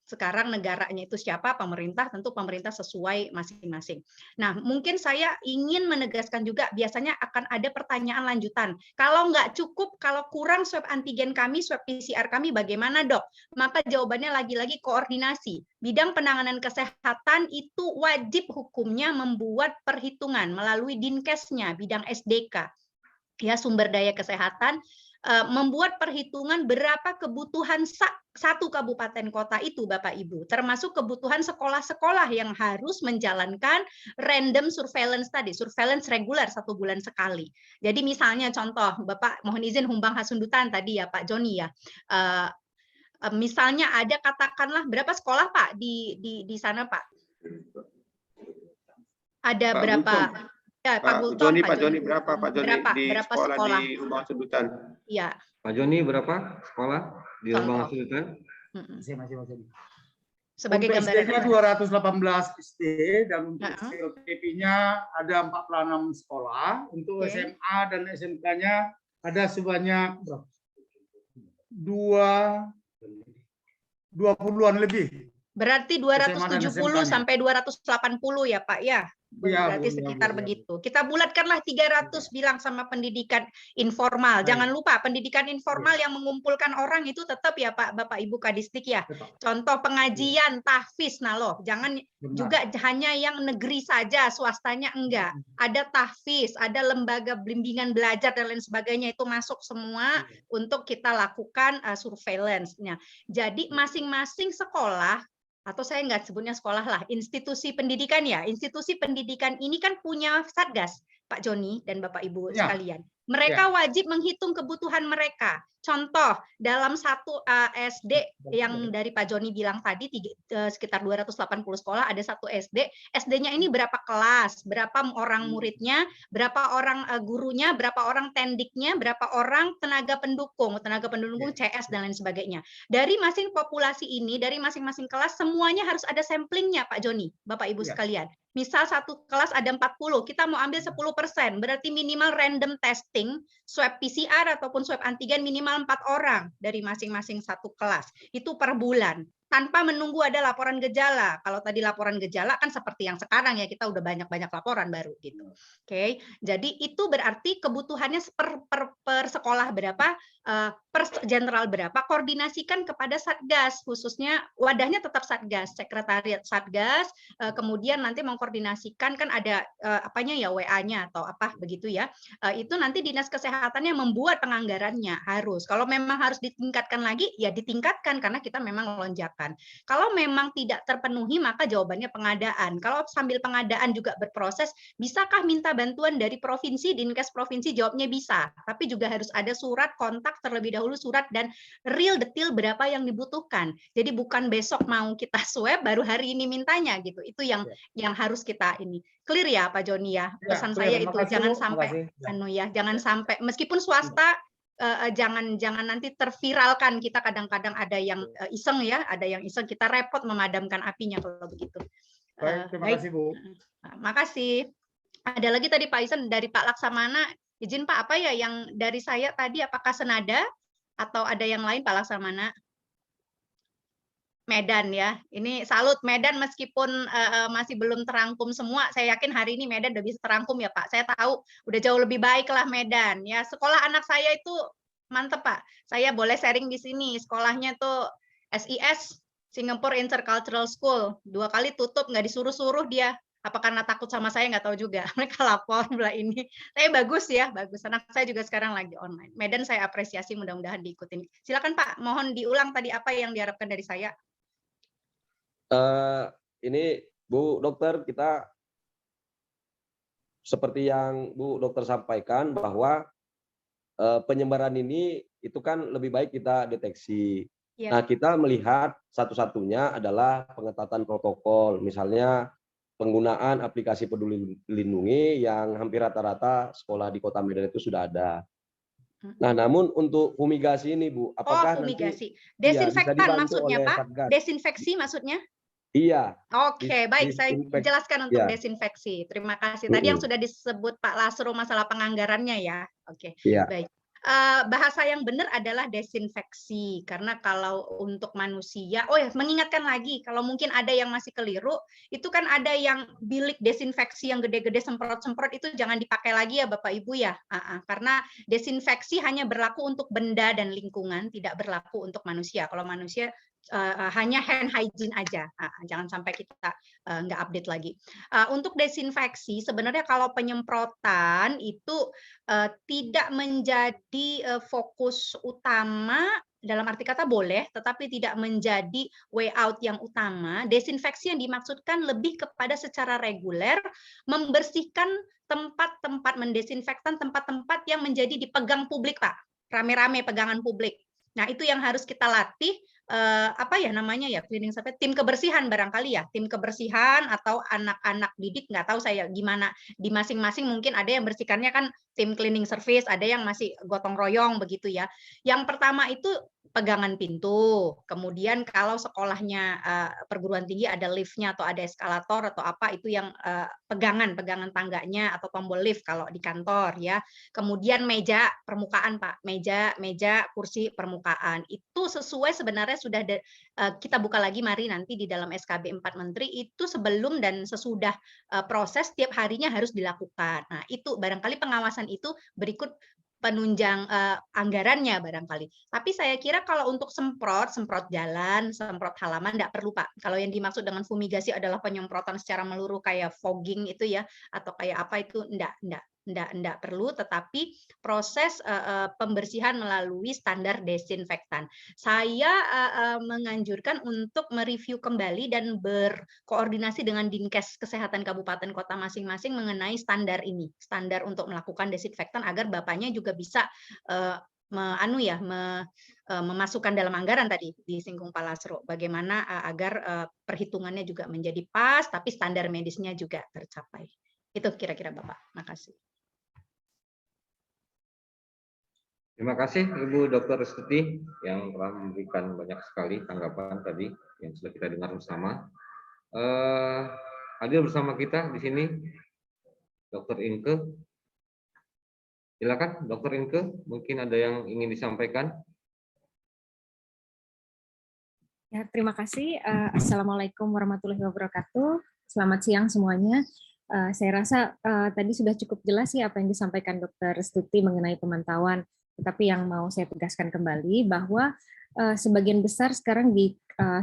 Sekarang negaranya itu siapa? Pemerintah, tentu pemerintah sesuai masing-masing. Nah, mungkin saya ingin menegaskan juga, biasanya akan ada pertanyaan lanjutan. Kalau nggak cukup, kalau kurang swab antigen kami, swab PCR kami, bagaimana dok? Maka jawabannya lagi-lagi koordinasi. Bidang penanganan kesehatan itu wajib hukumnya membuat perhitungan melalui Dinkesnya, bidang SDK. Ya, sumber daya kesehatan, membuat perhitungan berapa kebutuhan satu kabupaten kota itu Bapak Ibu, termasuk kebutuhan sekolah-sekolah yang harus menjalankan random surveillance tadi, surveillance reguler 1 bulan sekali. Jadi misalnya contoh, Bapak mohon izin Humbang Hasundutan tadi ya Pak Joni ya, misalnya ada katakanlah berapa sekolah Pak di sana Pak? Ada Pak berapa? Gultom. Ya, Pak Joni, Pak Joni berapa Pak Joni di berapa sekolah di Humbang Hasundutan? Iya. Pak Joni berapa sekolah di Humbang Hasundutan? Masing-masing. Sebagai Untuk SD-nya gambaran. 218 SD dan untuk SLTP-nya ada 46 sekolah. Untuk SMA dan SMK-nya ada sebanyak 20-an lebih. Berarti 270 sampai 280 ya Pak ya? Berarti sekitar begitu. Kita bulatkanlah 300 bilang sama pendidikan informal. Jangan lupa pendidikan informal yang mengumpulkan orang itu tetap ya Pak, Bapak Ibu Kadistik ya. Contoh pengajian, tahfiz, nah loh. Jangan juga hanya yang negeri saja, swastanya enggak. Ada tahfiz, ada lembaga bimbingan belajar dan lain sebagainya itu masuk semua untuk kita lakukan surveillance-nya. Jadi masing-masing sekolah atau saya nggak sebutnya sekolah lah, institusi pendidikan ya. Institusi pendidikan ini kan punya satgas, Pak Joni dan Bapak Ibu sekalian. Mereka wajib menghitung kebutuhan mereka. Contoh, dalam satu SD yang dari Pak Joni bilang tadi, sekitar 280 sekolah, ada satu SD. SD-nya ini berapa kelas, berapa orang muridnya, berapa orang gurunya, berapa orang tendiknya, berapa orang tenaga pendukung CS dan lain sebagainya. Dari masing populasi ini, dari masing-masing kelas, semuanya harus ada samplingnya, Pak Joni, Bapak Ibu sekalian. Misal satu kelas ada 40, kita mau ambil 10%, berarti minimal random testing, swab PCR ataupun swab antigen minimal 4 orang dari masing-masing satu kelas. Itu per bulan. Tanpa menunggu ada laporan gejala. Kalau tadi laporan gejala kan seperti yang sekarang ya, kita udah banyak-banyak laporan baru gitu. Oke, jadi itu berarti kebutuhannya per sekolah berapa, per general berapa, koordinasikan kepada Satgas, khususnya wadahnya tetap Satgas, sekretariat Satgas, kemudian nanti mengkoordinasikan kan ada apanya ya WA-nya atau apa begitu ya. Itu nanti Dinas Kesehatannya membuat penganggarannya harus. Kalau memang harus ditingkatkan lagi ya ditingkatkan karena kita memang lonjakan. Kalau memang tidak terpenuhi maka jawabannya pengadaan. Kalau sambil pengadaan juga berproses, bisakah minta bantuan dari provinsi, Dinkes provinsi? Jawabnya bisa, tapi juga harus ada surat kontak terlebih dahulu, surat dan real detail berapa yang dibutuhkan. Jadi bukan besok mau kita swab baru hari ini mintanya gitu. Itu yang harus kita ini. Clear ya Pak Joni ya. Pesan saya itu jangan sampai jangan sampai meskipun swasta jangan nanti terviralkan. Kita kadang-kadang ada yang iseng ya, ada yang iseng, kita repot memadamkan apinya kalau begitu. Baik, terima kasih Bu. Makasih. Ada lagi tadi Pak Ihsan dari Pak Laksamana. Izin Pak, apa ya yang dari saya tadi, apakah senada atau ada yang lain Pak Laksamana? Medan ya, ini salut Medan meskipun masih belum terangkum semua, saya yakin hari ini Medan udah bisa terangkum ya Pak. Saya tahu udah jauh lebih baik lah Medan ya. Sekolah anak saya itu mantep Pak. Saya boleh sharing di sini. Sekolahnya tuh SIS Singapore Intercultural School. 2 kali tutup, nggak disuruh-suruh dia. Apa karena takut sama saya nggak tahu juga. Mereka lapor belah ini. Tapi bagus ya, bagus. Anak saya juga sekarang lagi online. Medan saya apresiasi, mudah-mudahan diikutin. Silakan Pak, mohon diulang tadi apa yang diharapkan dari saya. Ini Bu Dokter, kita seperti yang Bu Dokter sampaikan bahwa penyebaran ini itu kan lebih baik kita deteksi. Nah, kita melihat satu-satunya adalah pengetatan protokol, misalnya penggunaan aplikasi Peduli Lindungi yang hampir rata-rata sekolah di Kota Medan itu sudah ada. Nah, namun untuk fumigasi ini Bu, apakah fumigasi. Nanti desinfektan maksudnya Pak? Satgas. Desinfeksi maksudnya? Iya. Oke, baik. Saya jelaskan untuk desinfeksi. Terima kasih. Tadi yang sudah disebut Pak Lasro masalah penganggarannya ya. Oke, baik. Bahasa yang benar adalah desinfeksi, karena kalau untuk manusia, mengingatkan lagi, kalau mungkin ada yang masih keliru, itu kan ada yang bilik desinfeksi yang gede-gede semprot-semprot itu jangan dipakai lagi ya Bapak Ibu ya, karena desinfeksi hanya berlaku untuk benda dan lingkungan, tidak berlaku untuk manusia. Kalau manusia hanya hand hygiene aja, jangan sampai kita nggak update lagi. Untuk desinfeksi sebenarnya kalau penyemprotan itu tidak menjadi fokus utama, dalam arti kata boleh, tetapi tidak menjadi way out yang utama. Desinfeksi yang dimaksudkan lebih kepada secara reguler membersihkan tempat-tempat, mendesinfektan tempat-tempat yang menjadi dipegang publik Pak, rame-rame pegangan publik. Nah, itu yang harus kita latih apa ya namanya ya, cleaning sampai tim kebersihan barangkali ya, tim kebersihan atau anak-anak didik, nggak tahu saya gimana di masing-masing, mungkin ada yang bersihkannya kan tim cleaning service, ada yang masih gotong royong begitu ya. Yang pertama itu pegangan pintu, kemudian kalau sekolahnya perguruan tinggi ada liftnya atau ada eskalator atau apa, itu yang pegangan tangganya atau tombol lift kalau di kantor ya. Kemudian meja permukaan Pak, meja kursi permukaan itu sesuai sebenarnya sudah kita buka lagi mari nanti di dalam SKB 4 Menteri itu sebelum dan sesudah proses tiap harinya harus dilakukan. Nah itu barangkali pengawasan itu berikut penunjang anggarannya barangkali. Tapi saya kira kalau untuk semprot jalan, semprot halaman enggak perlu Pak. Kalau yang dimaksud dengan fumigasi adalah penyemprotan secara menyeluruh kayak fogging itu ya atau kayak apa itu enggak perlu, tetapi proses pembersihan melalui standar desinfektan. Saya menganjurkan untuk mereview kembali dan berkoordinasi dengan Dinkes Kesehatan Kabupaten Kota masing-masing mengenai standar ini, standar untuk melakukan desinfektan agar Bapaknya juga bisa memasukkan dalam anggaran tadi disinggung Pak Lasro, bagaimana agar perhitungannya juga menjadi pas, tapi standar medisnya juga tercapai. Itu kira-kira Bapak. Makasih. Terima kasih Ibu Dr. Restuti yang telah memberikan banyak sekali tanggapan tadi yang sudah kita dengar bersama. Hadir bersama kita di sini Dr. Inke. Silakan Dr. Inke, mungkin ada yang ingin disampaikan. Ya, terima kasih. Assalamualaikum warahmatullahi wabarakatuh. Selamat siang semuanya. Saya rasa tadi sudah cukup jelas ya apa yang disampaikan Dr. Restuti mengenai pemantauan. Tetapi yang mau saya tegaskan kembali bahwa sebagian besar sekarang di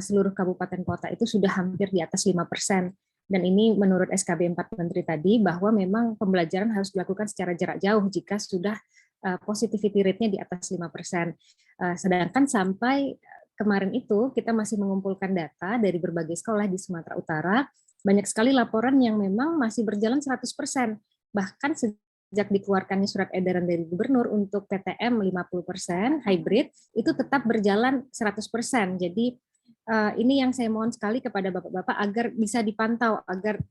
seluruh kabupaten kota itu sudah hampir di atas 5%. Dan ini menurut SKB 4 Menteri tadi bahwa memang pembelajaran harus dilakukan secara jarak jauh jika sudah positivity rate-nya di atas 5%. Sedangkan sampai kemarin itu kita masih mengumpulkan data dari berbagai sekolah di Sumatera Utara, banyak sekali laporan yang memang masih berjalan 100%. Bahkan sejak dikeluarkannya surat edaran dari gubernur untuk PTM 50% hybrid, itu tetap berjalan 100%. Jadi ini yang saya mohon sekali kepada Bapak-Bapak agar bisa dipantau, agar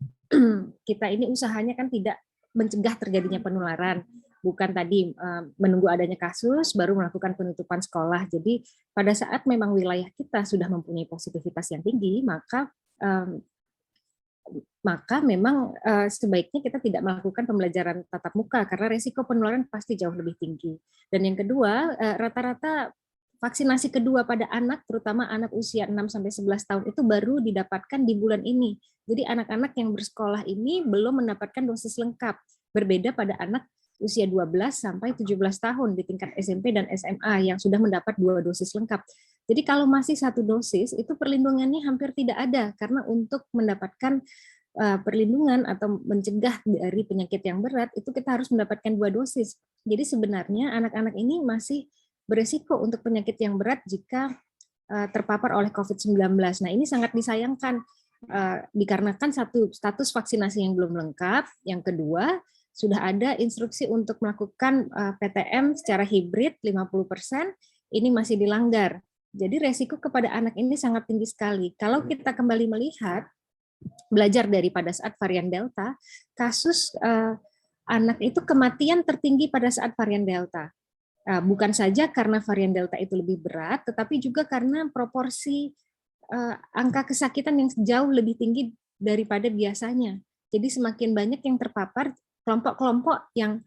kita ini usahanya kan tidak mencegah terjadinya penularan. Bukan tadi menunggu adanya kasus, baru melakukan penutupan sekolah. Jadi pada saat memang wilayah kita sudah mempunyai positivitas yang tinggi, maka memang sebaiknya kita tidak melakukan pembelajaran tatap muka karena resiko penularan pasti jauh lebih tinggi. Dan yang kedua, rata-rata vaksinasi kedua pada anak, terutama anak usia 6-11 tahun itu baru didapatkan di bulan ini. Jadi anak-anak yang bersekolah ini belum mendapatkan dosis lengkap, berbeda pada anak usia 12-17 tahun di tingkat SMP dan SMA yang sudah mendapat 2 dosis lengkap. Jadi kalau masih 1 dosis, itu perlindungannya hampir tidak ada, karena untuk mendapatkan perlindungan atau mencegah dari penyakit yang berat, itu kita harus mendapatkan 2 dosis. Jadi sebenarnya anak-anak ini masih beresiko untuk penyakit yang berat jika terpapar oleh COVID-19. Nah ini sangat disayangkan, dikarenakan satu, status vaksinasi yang belum lengkap, yang kedua, sudah ada instruksi untuk melakukan PTM secara hibrid 50%, ini masih dilanggar. Jadi resiko kepada anak ini sangat tinggi sekali. Kalau kita kembali melihat, belajar daripada saat varian Delta, kasus anak itu kematian tertinggi pada saat varian Delta. Bukan saja karena varian Delta itu lebih berat, tetapi juga karena proporsi angka kesakitan yang jauh lebih tinggi daripada biasanya. Jadi semakin banyak yang terpapar, kelompok-kelompok yang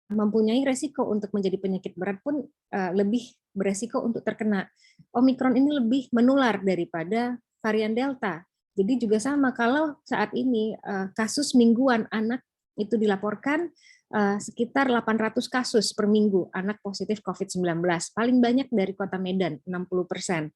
mempunyai resiko untuk menjadi penyakit berat pun lebih beresiko untuk terkena. Omikron ini lebih menular daripada varian Delta. Jadi juga sama, kalau saat ini kasus mingguan anak itu dilaporkan sekitar 800 kasus per minggu anak positif COVID-19. Paling banyak dari Kota Medan, 60%.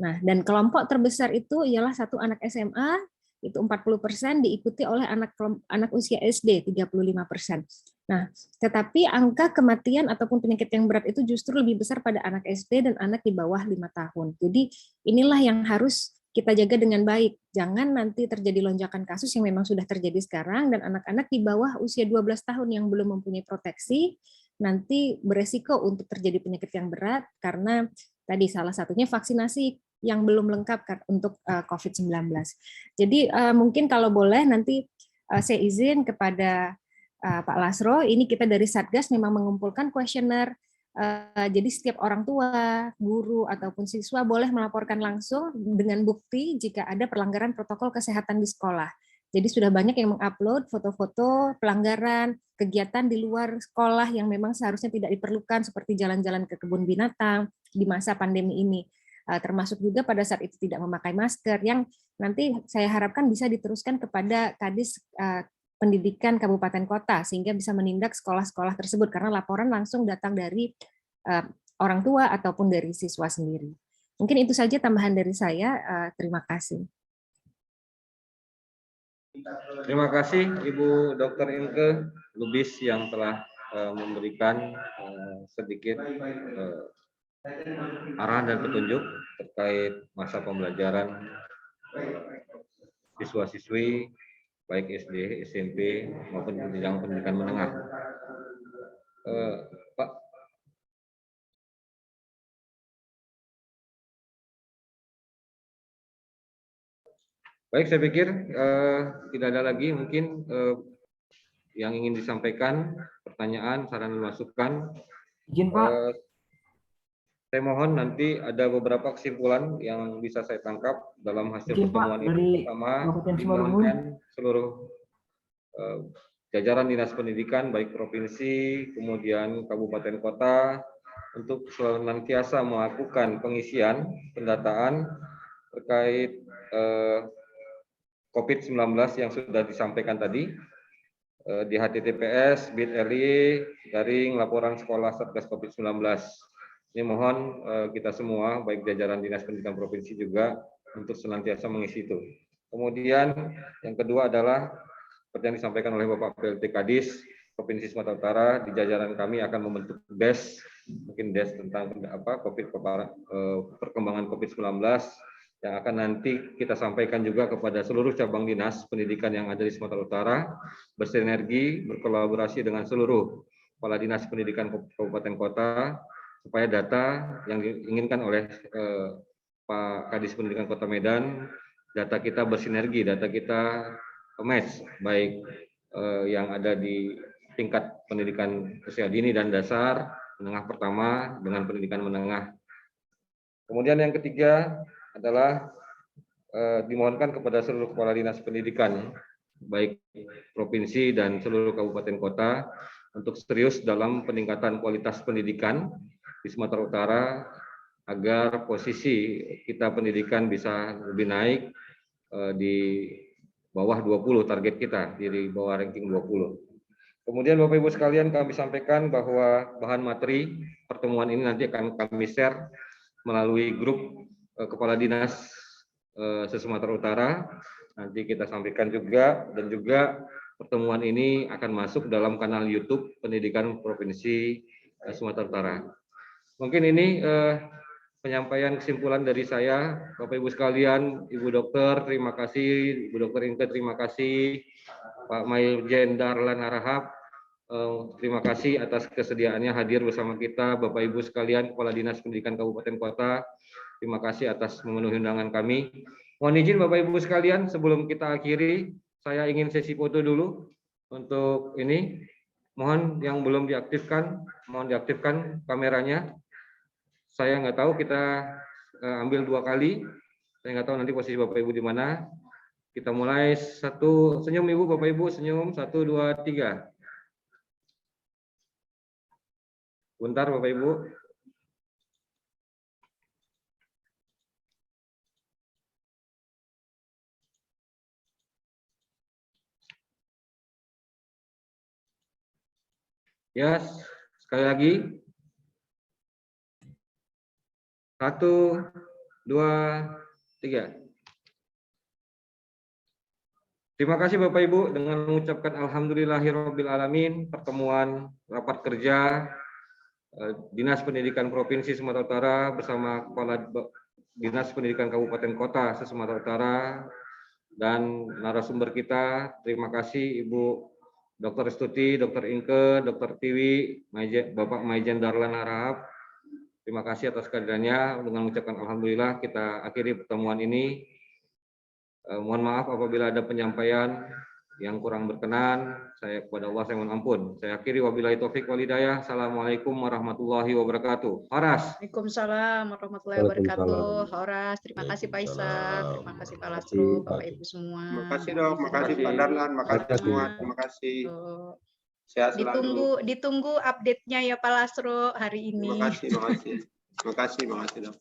Nah, dan kelompok terbesar itu ialah satu anak SMA, itu 40%, diikuti oleh anak usia SD 35%. Nah, tetapi angka kematian ataupun penyakit yang berat itu justru lebih besar pada anak SD dan anak di bawah 5 tahun. Jadi inilah yang harus kita jaga dengan baik. Jangan nanti terjadi lonjakan kasus yang memang sudah terjadi sekarang, dan anak-anak di bawah usia 12 tahun yang belum mempunyai proteksi nanti beresiko untuk terjadi penyakit yang berat karena tadi salah satunya vaksinasi yang belum lengkap untuk COVID-19. Jadi mungkin kalau boleh nanti saya izin kepada Pak Lasro, ini kita dari Satgas memang mengumpulkan kuesioner. Jadi setiap orang tua, guru, ataupun siswa boleh melaporkan langsung dengan bukti jika ada pelanggaran protokol kesehatan di sekolah. Jadi sudah banyak yang mengupload foto-foto pelanggaran, kegiatan di luar sekolah yang memang seharusnya tidak diperlukan, seperti jalan-jalan ke kebun binatang di masa pandemi ini. Termasuk juga pada saat itu tidak memakai masker, yang nanti saya harapkan bisa diteruskan kepada Kadis Pendidikan Kabupaten Kota sehingga bisa menindak sekolah-sekolah tersebut karena laporan langsung datang dari orang tua ataupun dari siswa sendiri. Mungkin itu saja tambahan dari saya. Terima kasih. Terima kasih Ibu Dr. Inke Lubis yang telah memberikan sedikit arahan dan petunjuk terkait masa pembelajaran siswa-siswi baik SD, SMP maupun jenjang pendidikan menengah. Pak. Baik, saya pikir tidak ada lagi mungkin yang ingin disampaikan, pertanyaan, saran, masukan. Izin Pak. Saya mohon nanti ada beberapa kesimpulan yang bisa saya tangkap dalam hasil Izin, pertemuan Pak, ini. Pertama, dimohonkan seluruh jajaran Dinas Pendidikan, baik provinsi, kemudian kabupaten kota, untuk senantiasa melakukan pengisian, pendataan terkait COVID-19 yang sudah disampaikan tadi di https bit.ly laporan sekolah Satgas COVID-19. Ini mohon kita semua, baik jajaran Dinas Pendidikan Provinsi juga, untuk senantiasa mengisi itu. Kemudian yang kedua adalah seperti yang disampaikan oleh Bapak PLT Kadis Provinsi Sumatera Utara, di jajaran kami akan membentuk DES, mungkin DES tentang perkembangan COVID-19, yang akan nanti kita sampaikan juga kepada seluruh cabang dinas pendidikan yang ada di Sumatera Utara, bersinergi, berkolaborasi dengan seluruh kepala dinas pendidikan kabupaten kota, supaya data yang diinginkan oleh Pak Kadis Pendidikan Kota Medan, data kita bersinergi, data kita match, baik yang ada di tingkat pendidikan usia dini dan dasar, menengah pertama, dengan pendidikan menengah. Kemudian yang ketiga adalah dimohonkan kepada seluruh kepala dinas pendidikan, baik provinsi dan seluruh kabupaten kota, untuk serius dalam peningkatan kualitas pendidikan di Sumatera Utara, agar posisi kita pendidikan bisa lebih naik di bawah 20 target kita, di bawah ranking 20. Kemudian Bapak Ibu sekalian, kami sampaikan bahwa bahan materi pertemuan ini nanti akan kami share melalui grup kepala dinas se-Sumatera Utara. Nanti kita sampaikan juga, dan juga pertemuan ini akan masuk dalam kanal YouTube Pendidikan Provinsi Sumatera Utara. Mungkin ini penyampaian kesimpulan dari saya, Bapak Ibu sekalian. Ibu Dokter, terima kasih. Ibu Dokter Inke, terima kasih. Pak Maijen Darlan Harahap, terima kasih atas kesediaannya hadir bersama kita. Bapak Ibu sekalian, Kepala Dinas Pendidikan Kabupaten Kota, terima kasih atas memenuhi undangan kami. Mohon izin Bapak Ibu sekalian, sebelum kita akhiri, saya ingin sesi foto dulu. Untuk ini, mohon yang belum diaktifkan, mohon diaktifkan kameranya. Saya nggak tahu, kita ambil 2 kali. Saya nggak tahu nanti posisi Bapak Ibu di mana. Kita mulai satu, senyum Ibu, Bapak Ibu, senyum, 1, 2, 3. Bentar Bapak Ibu. Ya, sekali lagi. 1, 2, 3. Terima kasih Bapak Ibu, dengan mengucapkan alhamdulillahirobbilalamin, pertemuan rapat kerja Dinas Pendidikan Provinsi Sumatera Utara bersama Kepala Dinas Pendidikan Kabupaten Kota se-Sumatera Utara dan narasumber kita. Terima kasih Ibu Dr. Stuti, Dr. Inke, Dr. Tiwi, Bapak Maijen Darlan Harahap. Terima kasih atas kehadirannya. Dengan mengucapkan alhamdulillah, kita akhiri pertemuan ini. Mohon maaf apabila ada penyampaian yang kurang berkenan. Saya kepada Allah saya mohon ampun. Saya akhiri wabillahi taufik wal hidayah. Assalamualaikum warahmatullahi wabarakatuh. Horas. Waalaikumsalam warahmatullahi wabarakatuh. Horas, terima kasih Pak Isan, terima kasih Pak Lasro, Bapak Ibu semua. Terima kasih dok, terima kasih Pak Darlan, terima kasih semua, terima kasih. Sehat selalu. Ditunggu update-nya ya Pak Lasro hari ini. Terima kasih, terima kasih. Terima kasih, terima kasih dok.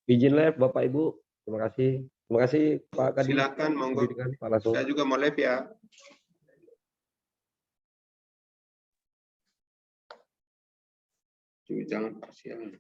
Izin live Bapak Ibu. Terima kasih. Terima kasih Pak Kadis. Silakan, monggo. Pak Lasro. Saya juga mau live ya. Jangan parsial.